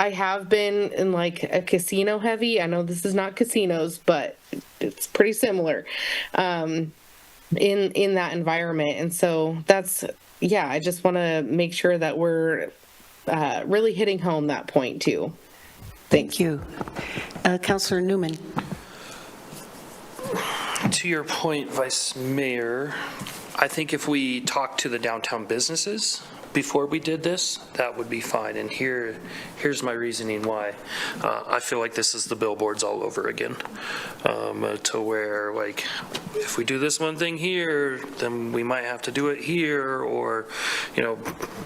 I have been in a casino heavy. I know this is not casinos, but it's pretty similar in that environment. And so I just want to make sure that we're really hitting home that point too. Thank you. Councilor Newman. To your point, Vice Mayor, I think if we talk to the downtown businesses, before we did this, that would be fine. And here's my reasoning why. I feel like this is the billboards all over again, to where, like, if we do this one thing here, then we might have to do it here, or, you know,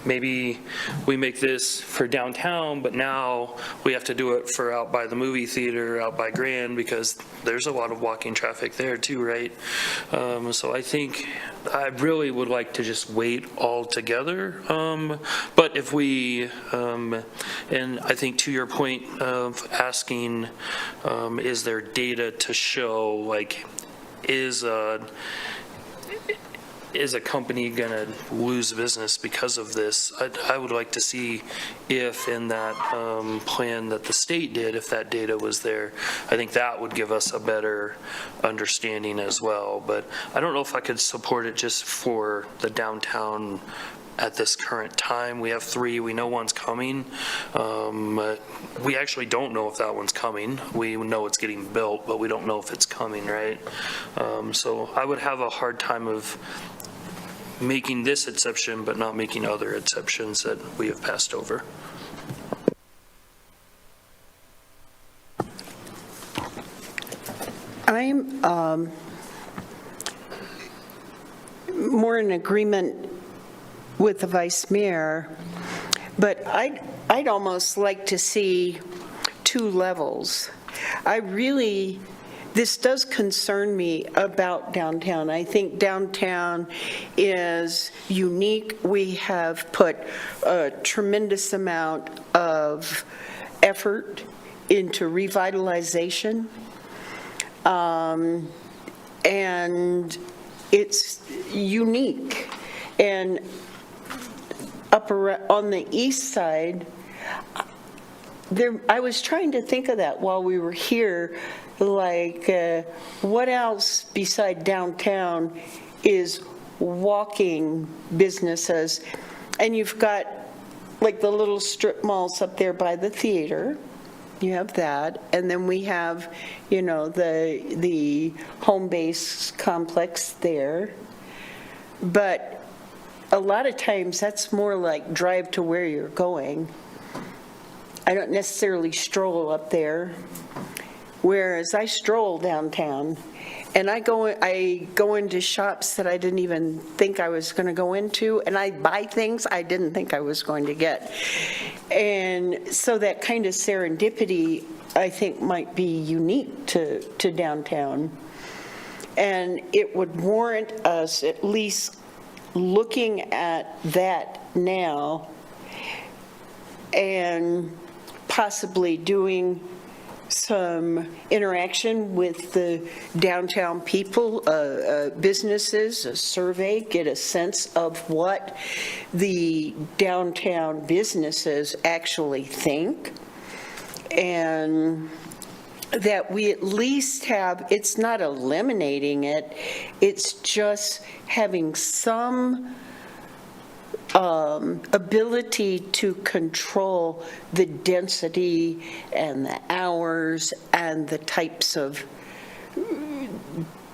maybe we make this for downtown, but now we have to do it for out by the movie theater, out by Grand, because there's a lot of walking traffic there too, right? So I think I really would like to just wait altogether. But if we, and I think to your point of asking, is there data to show, like, is a company going to lose business because of this? I would like to see if in that plan that the state did, if that data was there. I think that would give us a better understanding as well. But I don't know if I could support it just for the downtown at this current time. We have 3, we know one's coming. We actually don't know if that one's coming. We know it's getting built, but we don't know if it's coming, right? So I would have a hard time of making this exception, but not making other exceptions that we have passed over. I'm more in agreement with the vice mayor, but I'd almost like to see 2 levels. This does concern me about downtown. I think downtown is unique. We have put a tremendous amount of effort into revitalization, and it's unique. And on the east side, I was trying to think of that while we were here, like what else beside downtown is walking businesses? And you've got like the little strip malls up there by the theater. You have that, and then we have, you know, the home base complex there. But a lot of times that's more like drive to where you're going. I don't necessarily stroll up there, whereas I stroll downtown, and I go into shops that I didn't even think I was going to go into, and I buy things I didn't think I was going to get. And so that kind of serendipity, I think, might be unique to downtown. And it would warrant us at least looking at that now and possibly doing some interaction with the downtown people, businesses, a survey, get a sense of what the downtown businesses actually think, and that we at least have, it's not eliminating it, it's just having some ability to control the density and the hours and the types of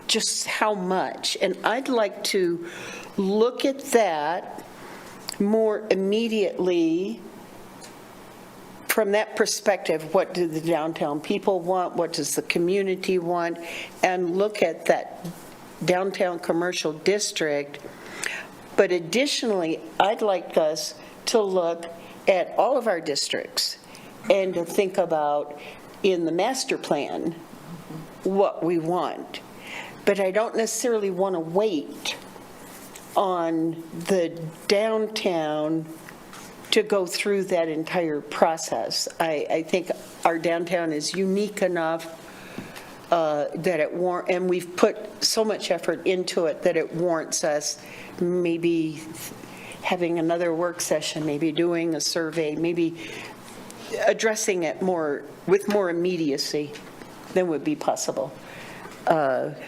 just how much. And I'd like to look at that more immediately from that perspective. What do the downtown people want? What does the community want? And look at that downtown commercial district. But additionally, I'd like us to look at all of our districts and to think about in the master plan what we want. But I don't necessarily want to wait on the downtown to go through that entire process. I think our downtown is unique enough that it warrants, and we've put so much effort into it that it warrants us maybe having another work session, maybe doing a survey, maybe addressing it with more immediacy than would be possible.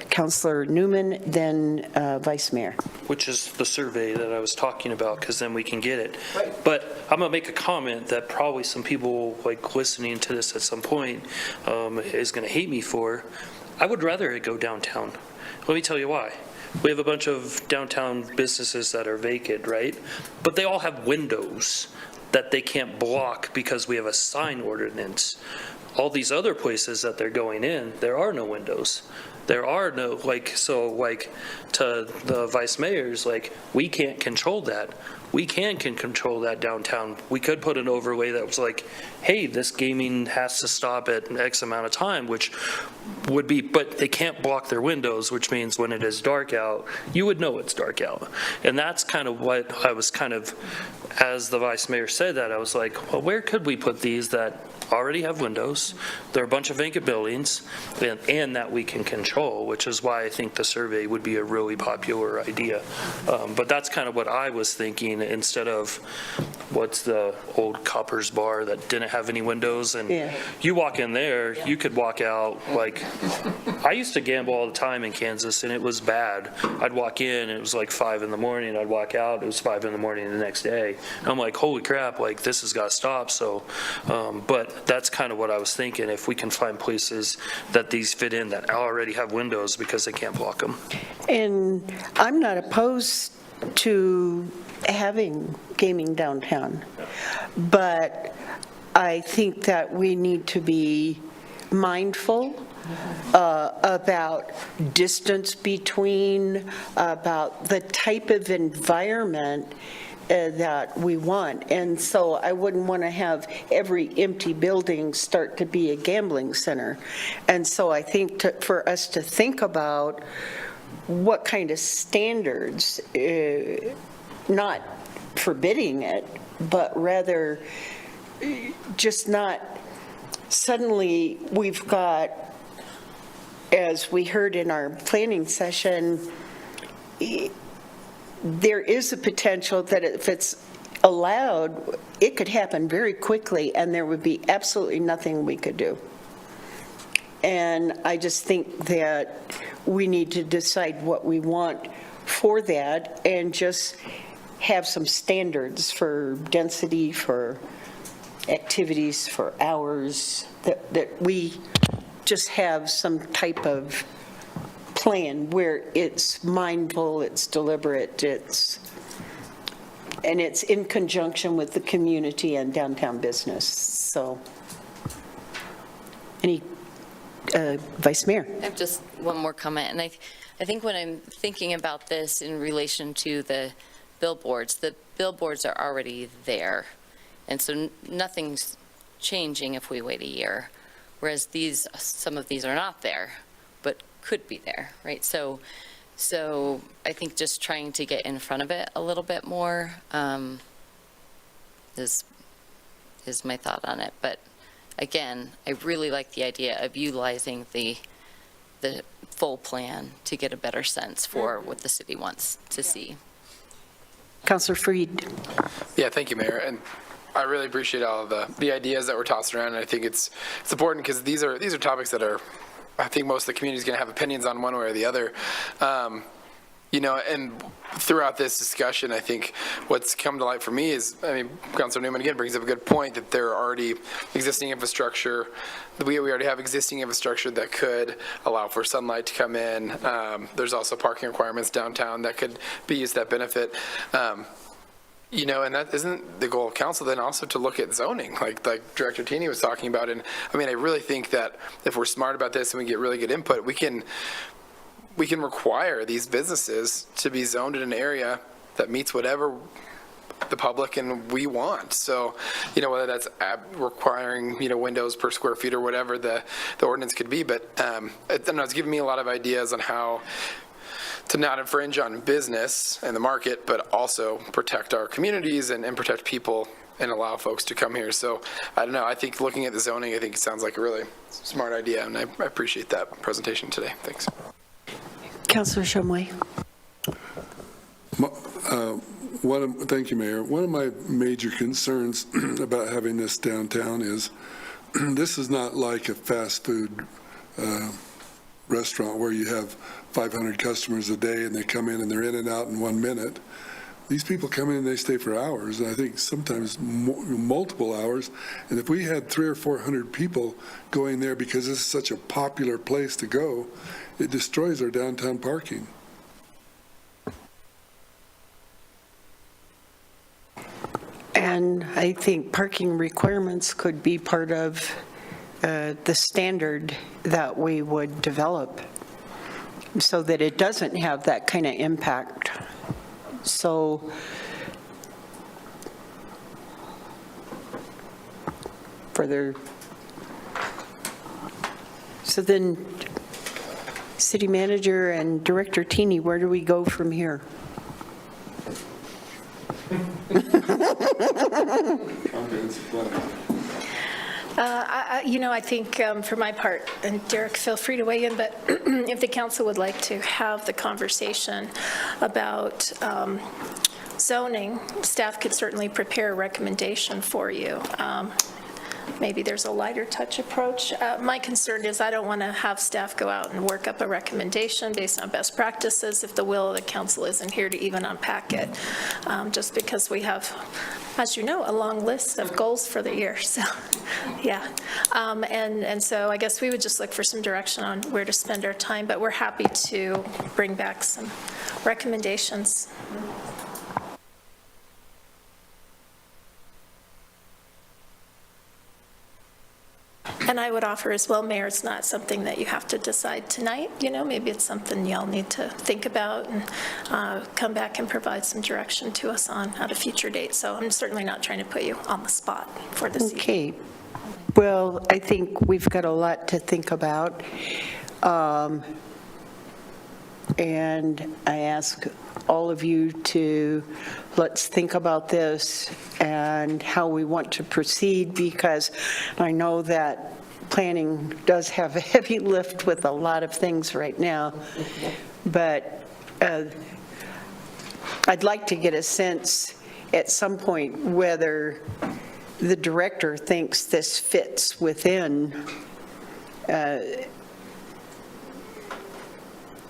Councilor Newman, then Vice Mayor. Which is the survey that I was talking about, because then we can get it. Right. But I'm going to make a comment that probably some people like listening to this at some point is going to hate me for. I would rather it go downtown. Let me tell you why. we have a bunch of downtown businesses that are vacant, right? But they all have windows that they can't block because we have a sign ordinance. All these other places that they're going in, there are no windows. There are no, to the vice mayors, we can't control that. We can control that downtown. We could put an overlay that was like, hey, this gaming has to stop at X amount of time, which would be, but they can't block their windows, which means when it is dark out, you would know it's dark out. And that's kind of what I was as the vice mayor said that, I was like, well, where could we put these that already have windows? There are a bunch of vacant buildings, and that we can control, which is why I think the survey would be a really popular idea. But that's kind of what I was thinking, instead of what's the old Copper's Bar that didn't have any windows, and you walk in there, you could walk out I used to gamble all the time in Kansas, and it was bad. I'd walk in, it was 5 in the morning, I'd walk out, it was 5 in the morning the next day. And I'm like, holy crap, this has got to stop. So, but that's kind of what I was thinking, if we can find places that these fit in that already have windows because they can't block them. And I'm not opposed to having gaming downtown, but I think that we need to be mindful about distance between, about the type of environment that we want. And so I wouldn't want to have every empty building start to be a gambling center. And so I think for us to think about what kind of standards, not forbidding it, but rather just not suddenly we've got, as we heard in our planning session, there is a potential that if it's allowed, it could happen very quickly and there would be absolutely nothing we could do. And I just think that we need to decide what we want for that and just have some standards for density, for activities, for hours, that we just have some type of plan where it's mindful, it's deliberate, and it's in conjunction with the community and downtown business. So, any Vice Mayor? I have just one more comment, and I think when I'm thinking about this in relation to the billboards are already there, and so nothing's changing if we wait a year, whereas some of these are not there, but could be there, right? So I think just trying to get in front of it a little bit more is my thought on it. But again, I really like the idea of utilizing the full plan to get a better sense for what the city wants to see. Councilor Freed. Yeah, thank you, Mayor. And I really appreciate all of the ideas that were tossed around. And I think it's important because these are topics that I think most of the community is going to have opinions on one way or the other. And throughout this discussion, I think what's come to light for me is, Councilor Newman again brings up a good point that there are already existing infrastructure. We already have existing infrastructure that could allow for sunlight to come in. There's also parking requirements downtown that could be used that benefit. And that isn't the goal of council then also to look at zoning, like Director Tini was talking about. And I really think that if we're smart about this and we get really good input, we can require these businesses to be zoned in an area that meets whatever the public and we want. So, whether that's requiring, windows per square feet or whatever the ordinance could be. But it's giving me a lot of ideas on how to not infringe on business and the market, but also protect our communities and protect people and allow folks to come here. So I don't know. I think looking at the zoning, I think it sounds like a really smart idea, and I appreciate that presentation today. Thanks. Councilor Shumway. Thank you, Mayor. One of my major concerns about having this downtown is this is not like a fast food restaurant where you have 500 customers a day and they come in and they're in and out in 1 minute. These people come in and they stay for hours, and I think sometimes multiple hours. And if we had 300 or 400 people going there because this is such a popular place to go, it destroys our downtown parking. And I think parking requirements could be part of the standard that we would develop so that it doesn't have that kind of impact. So further, so then City Manager and Director Teeny, where do we go from here? I think for my part, and Derek, feel free to weigh in, but if the council would like to have the conversation about zoning, staff could certainly prepare a recommendation for you. Maybe there's a lighter touch approach. My concern is I don't want to have staff go out and work up a recommendation based on best practices if the will of the council isn't here to even unpack it, just because we have, as you know, a long list of goals for the year. So, yeah. And so I guess we would just look for some direction on where to spend our time, but we're happy to bring back some recommendations. And I would offer as well, Mayor, it's not something that you have to decide tonight. Maybe it's something y'all need to think about and come back and provide some direction to us on at a future date. So I'm certainly not trying to put you on the spot for this evening. Okay. Well, I think we've got a lot to think about. And I ask all of you to let's think about this and how we want to proceed, because I know that planning does have a heavy lift with a lot of things right now. But I'd like to get a sense at some point whether the director thinks this fits within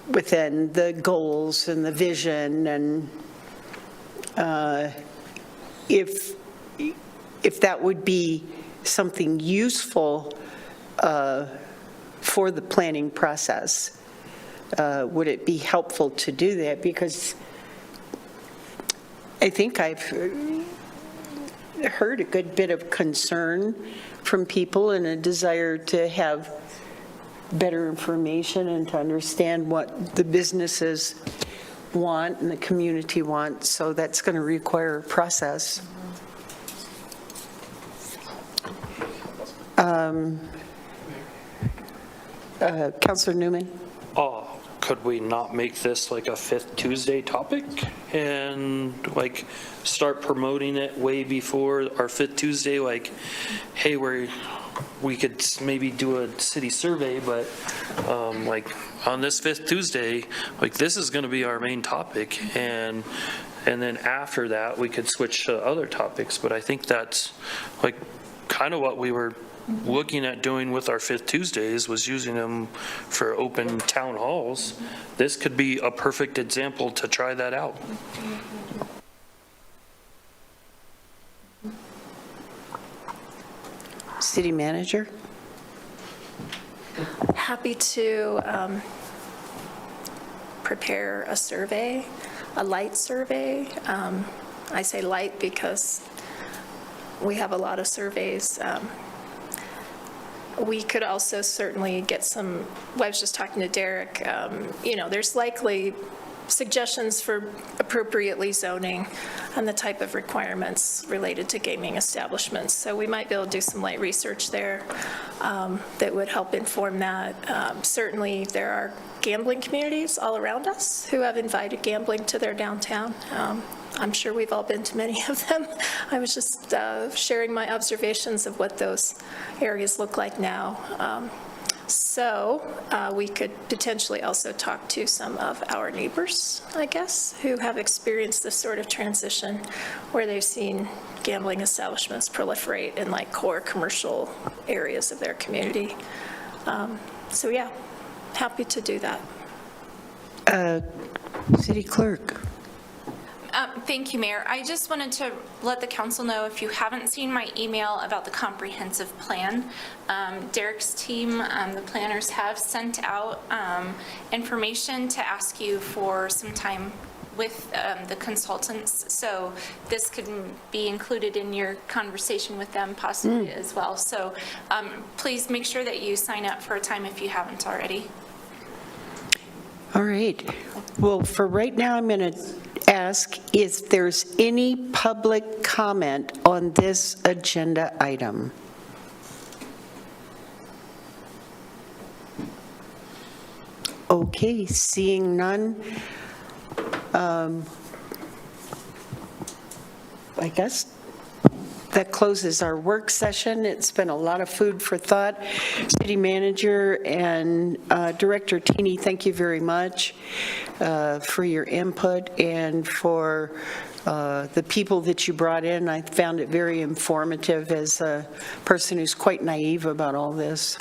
the goals and the vision, and if that would be something useful for the planning process. Would it be helpful to do that? Because I think I've heard a good bit of concern from people and a desire to have better information and to understand what the businesses want and the community wants. So that's going to require a process. Councilor Newman? Could we not make this like a fifth Tuesday topic and like start promoting it way before our fifth Tuesday? Like, hey, we could maybe do a city survey, but like on this fifth Tuesday, like this is going to be our main topic, and then after that we could switch to other topics. But I think that's like kind of what we were looking at doing with our fifth Tuesdays, was using them for open town halls. This could be a perfect example to try that out. City Manager? Happy to prepare a survey, a light survey. I say light because we have a lot of surveys. We could also certainly get some, I was just talking to Derek, there's likely suggestions for appropriately zoning and the type of requirements related to gaming establishments. So we might be able to do some light research there that would help inform that. Certainly there are gambling communities all around us who have invited gambling to their downtown. I'm sure we've all been to many of them. I was just sharing my observations of what those areas look like now. So we could potentially also talk to some of our neighbors, I guess, who have experienced this sort of transition where they've seen gambling establishments proliferate in like core commercial areas of their community. So yeah, happy to do that. City Clerk. Thank you, Mayor. I just wanted to let the council know, if you haven't seen my email about the comprehensive plan, Derek's team, the planners, have sent out information to ask you for some time with the consultants, so this could be included in your conversation with them possibly as well. So please make sure that you sign up for a time if you haven't already. All right. Well, for right now, I'm going to ask if there's any public comment on this agenda item. Okay, seeing none. I guess that closes our work session. It's been a lot of food for thought. City Manager and Director Teeny, thank you very much for your input and for the people that you brought in. I found it very informative as a person who's quite naive about all this.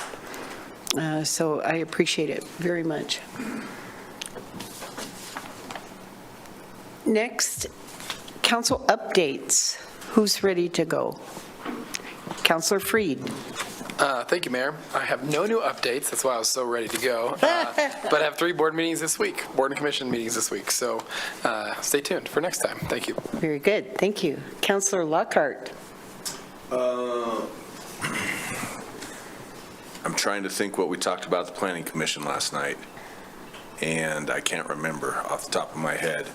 So I appreciate it very much. Next, council updates. Who's ready to go? Councilor Freed. Thank you, Mayor. I have no new updates. That's why I was so ready to go. But I have 3 board meetings this week, board and commission meetings this week. So stay tuned for next time. Thank you. Very good. Thank you. Councilor Lockhart. I'm trying to think what we talked about at the Planning Commission last night, and I can't remember off the top of my head.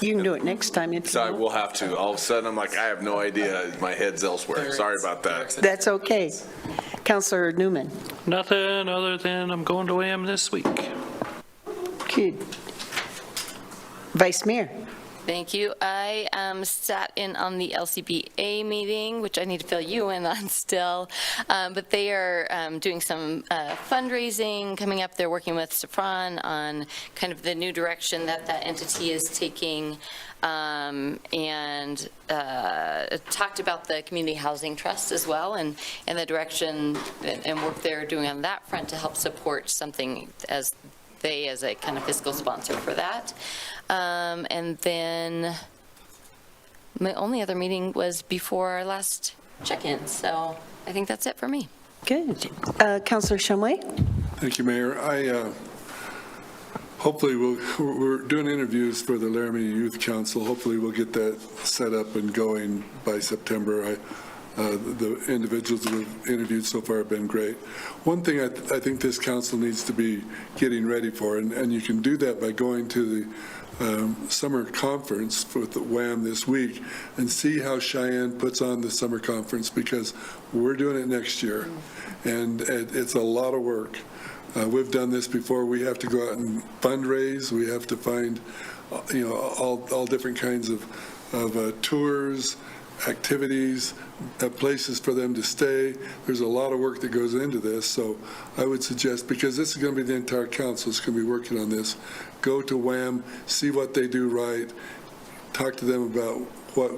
You can do it next time if you So I want. will have to. All of a sudden, I'm like, I have no idea. My head's elsewhere. Sorry about that. That's okay. Councilor Newman. Nothing other than I'm going to WAM this week. Good. Vice Mayor. Thank you. I sat in on the LCBA meeting, which I need to fill you in on still, but they are doing some fundraising coming up. They're working with Stefan on kind of the new direction that that entity is taking, and talked about the Community Housing Trust as well, and the direction and work they're doing on that front to help support something as a kind of fiscal sponsor for that. And then my only other meeting was before our last check-in, so I think that's it for me. Good. Councilor Shumway? Thank you, Mayor. Hopefully we're doing interviews for the Laramie Youth Council. Hopefully we'll get that set up and going by September. The individuals that we've interviewed so far have been great. One thing I think this council needs to be getting ready for, and you can do that by going to the summer conference with the WAM this week and see how Cheyenne puts on the summer conference, because we're doing it next year, and it's a lot of work. We've done this before. We have to go out and fundraise. We have to find, all different kinds of tours, activities, places for them to stay. There's a lot of work that goes into this, so I would suggest, because this is going to be the entire council is going to be working on this, go to WAM, see what they do right, talk to them about what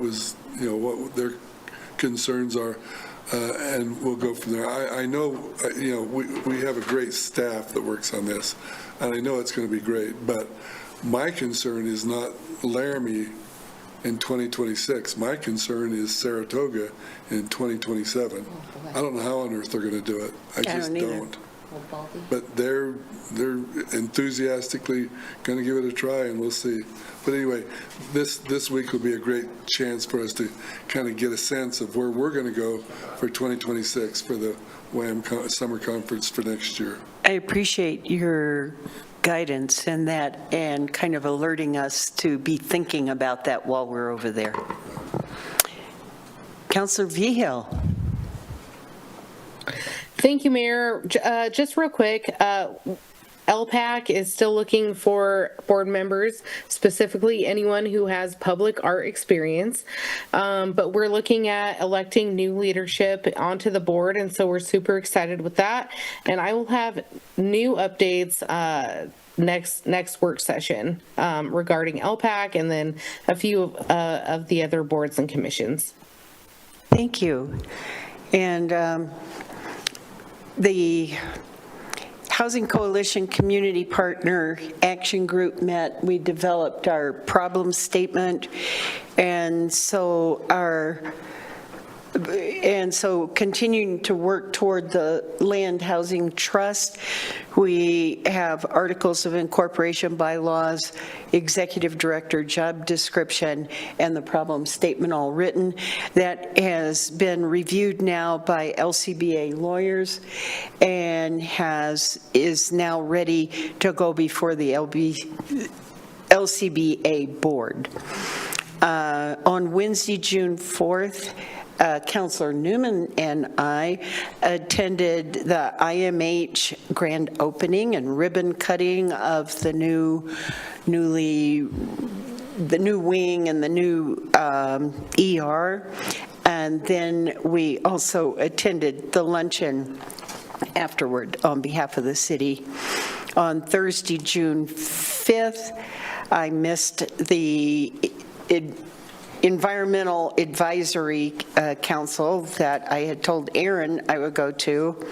their concerns are, and we'll go from there. I know, we have a great staff that works on this, and I know it's going to be great, but my concern is not Laramie in 2026. My concern is Saratoga in 2027. I don't know how on earth they're going to do it. I just don't. But they're enthusiastically going to give it a try, and we'll see. But anyway, this week will be a great chance for us to kind of get a sense of where we're going to go for 2026 for the WAM summer conference for next year. I appreciate your guidance in that and kind of alerting us to be thinking about that while we're over there. Councilor Vigil. Thank you, Mayor. Just real quick, LPAC is still looking for board members, specifically anyone who has public art experience. But we're looking at electing new leadership onto the board, and so we're super excited with that. And I will have new updates next work session regarding LPAC, and then a few of the other boards and commissions. Thank you. And the Housing Coalition Community Partner Action Group met. We developed our problem statement, and so our And so continuing to work toward the Land Housing Trust, we have articles of incorporation bylaws, executive director job description, and the problem statement all written. That has been reviewed now by LCBA lawyers and is now ready to go before the LCBA board. On Wednesday, June 4th, Councilor Newman and I attended the IMH grand opening and ribbon cutting of the new wing and the new ER. And then we also attended the luncheon afterward on behalf of the city. On Thursday, June 5th, I missed the Environmental Advisory Council that I had told Aaron I would go to,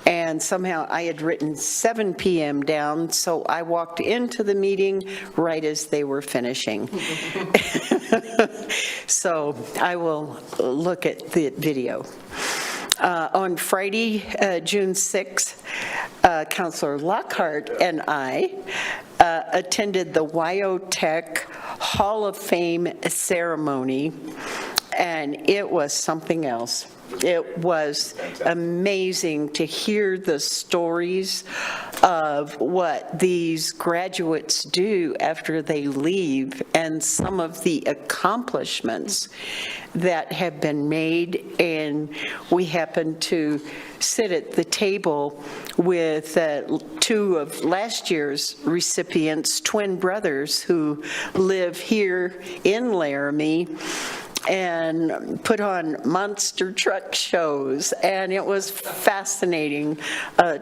and somehow I had written 7 p.m. down, so I walked into the meeting right as they were finishing. So I will look at the video. On Friday, June 6th, Councilor Lockhart and I attended the WyoTech Hall of Fame ceremony, and it was something else. It was amazing to hear the stories of what these graduates do after they leave and some of the accomplishments that have been made. And we happened to sit at the table with 2 of last year's recipients, twin brothers who live here in Laramie, and put on monster truck shows, and it was fascinating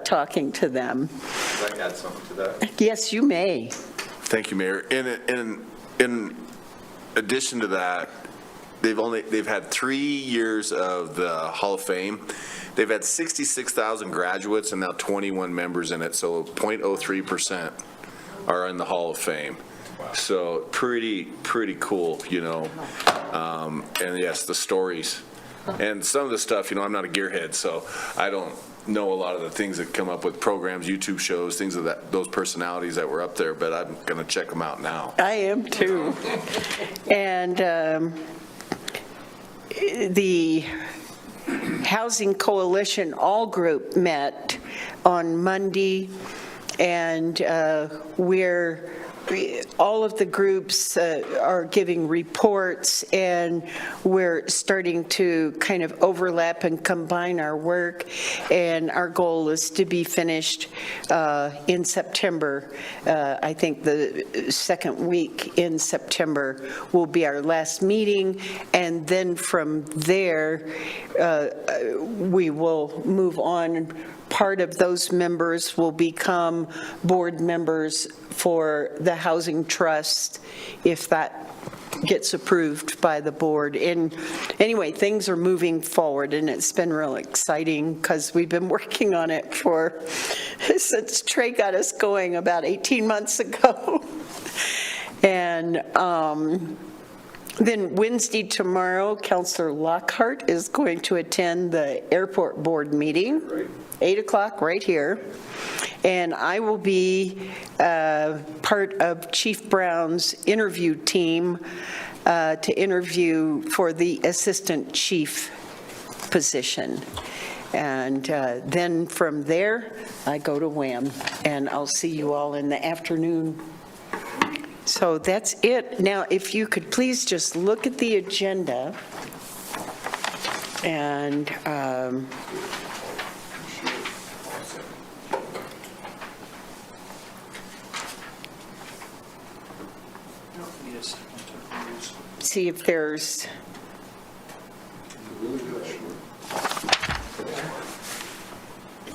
talking to them. Can I add something to that? Yes, you may. Thank you, Mayor. In addition to that, they've had 3 years of the Hall of Fame. They've had 66,000 graduates and now 21 members in it, so 0.03% are in the Hall of Fame. So pretty cool, you know. And yes, the stories. And some of the stuff, you know, I'm not a gearhead, so I don't know a lot of the things that come up with programs, YouTube shows, things of those personalities that were up there, but I'm going to check them out now. I am too. And the Housing Coalition All Group met on Monday, and all of the groups are giving reports, and we're starting to kind of overlap and combine our work, and our goal is to be finished in September. I think the second week in September will be our last meeting, and then from there we will move on. Part of those members will become board members for the Housing Trust if that gets approved by the board. And anyway, things are moving forward, and it's been real exciting because we've been working on it since Trey got us going about 18 months ago. And then Wednesday, tomorrow, Councilor Lockhart is going to attend the airport board meeting. Right. 8 o'clock right here, and I will be part of Chief Brown's interview team to interview for the assistant chief position. And then from there, I go to WHAM, and I'll see you all in the afternoon. So that's it. Now, if you could please just look at the agenda, and see if there's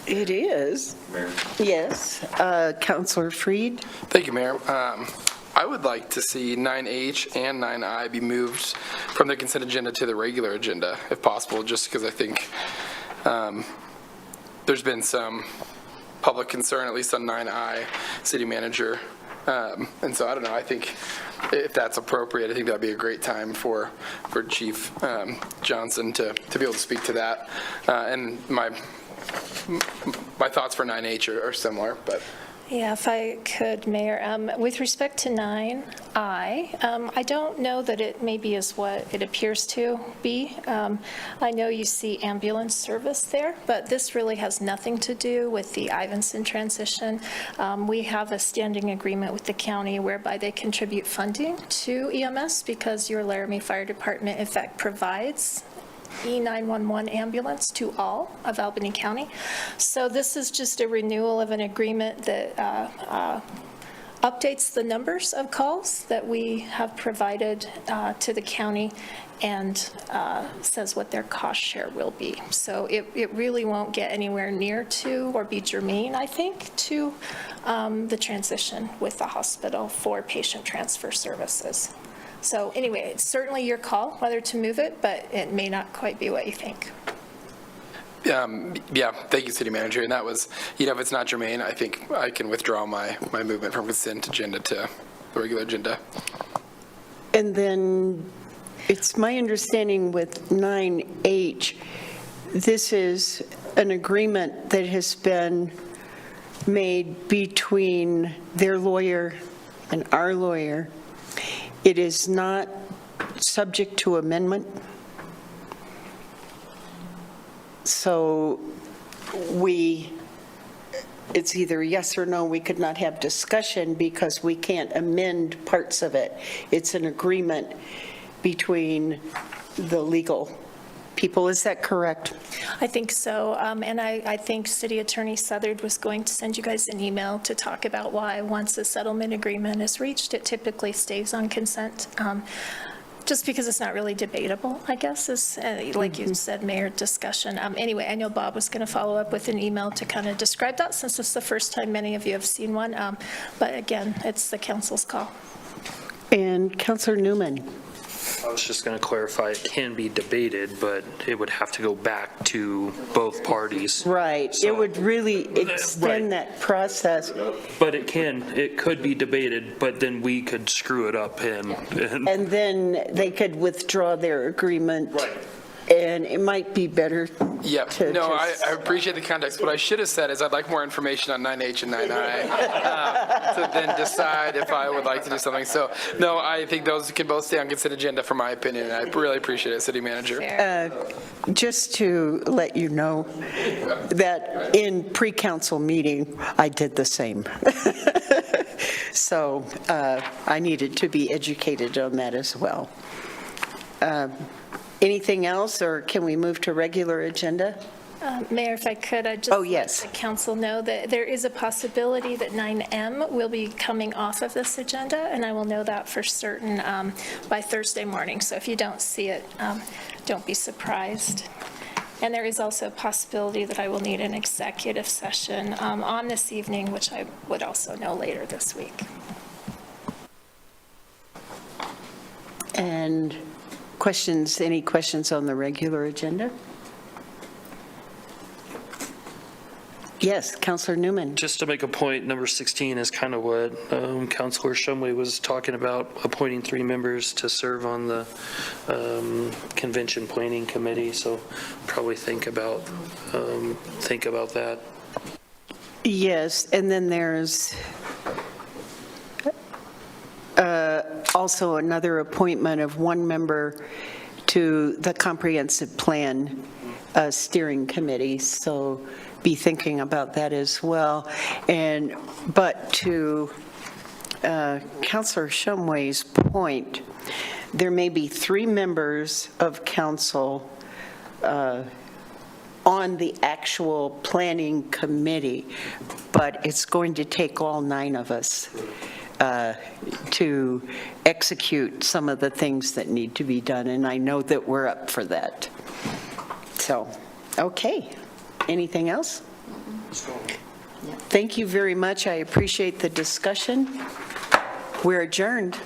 it is. Mayor. Yes, Councilor Freed. Thank you, Mayor. I would like to see 9H and 9I be moved from the consent agenda to the regular agenda, if possible, just because I think there's been some public concern, at least on 9I, city manager And so I don't know, I think if that's appropriate, I think that'd be a great time for Chief Johnson to be able to speak to that. And my thoughts for 9H are similar, but. Yeah, if I could, Mayor, with respect to 9I, I don't know that it maybe is what it appears to be. I know you see ambulance service there, but this really has nothing to do with the Ivinson transition. We have a standing agreement with the county whereby they contribute funding to EMS because your Laramie Fire Department, in fact, provides E911 ambulance to all of Albany County. So this is just a renewal of an agreement that updates the numbers of calls that we have provided to the county and says what their cost share will be. So it really won't get anywhere near to or be germane, I think, to the transition with the hospital for patient transfer services. So anyway, it's certainly your call whether to move it, but it may not quite be what you think. Yeah, thank you, City Manager. And that was, if it's not germane, I think I can withdraw my movement from consent agenda to the regular agenda. And then it's my understanding with 9H, this is an agreement that has been made between their lawyer and our lawyer. It is not subject to amendment. So it's either yes or no. We could not have discussion because we can't amend parts of it. It's an agreement between the legal people. Is that correct? I think so. And I think City Attorney Southard was going to send you guys an email to talk about why once a settlement agreement is reached, it typically stays on consent. Just because it's not really debatable, I guess, is, like you said, Mayor, discussion. Anyway, I know Bob was going to follow up with an email to kind of describe that since it's the first time many of you have seen one. But again, it's the council's call. And Councilor Newman. I was just going to clarify, it can be debated, but it would have to go back to both parties. Right. So- It would really extend that process. But it could be debated, but then we could screw it up and And then they could withdraw their agreement. Right. And it might be better Yep. to No, just- I appreciate the context. What I should have said is I'd like more information on 9H and 9I to then decide if I would like to do something. So, no, I think those can both stay on consent agenda for my opinion, and I really appreciate it, City Manager. Just to let you know that in pre-council meeting, I did the same. So I needed to be educated on that as well. Anything else, or can we move to regular agenda? Mayor, if I could, I'd just let the council know that there is a possibility that 9M will be coming off of this agenda, and I will know that for certain by Thursday morning. So if you don't see it, don't be surprised. And there is also a possibility that I will need an executive session on this evening, which I would also know later this week. And questions, any questions on the regular agenda? Yes, Councilor Newman. just to make a point, number 16 is kind of what Councilor Shumway was talking about, appointing 3 members to serve on the Convention Planning Committee, so probably think about that. Yes, and then there's also another appointment of 1 member to the Comprehensive Plan Steering Committee, so be thinking about that as well. But to Councilor Shumway's point, there may be 3 members of council on the actual planning committee, but it's going to take all 9 of us to execute some of the things that need to be done, and I know that we're up for that. So, okay. Anything else? Thank you very much. I appreciate the discussion. We're adjourned.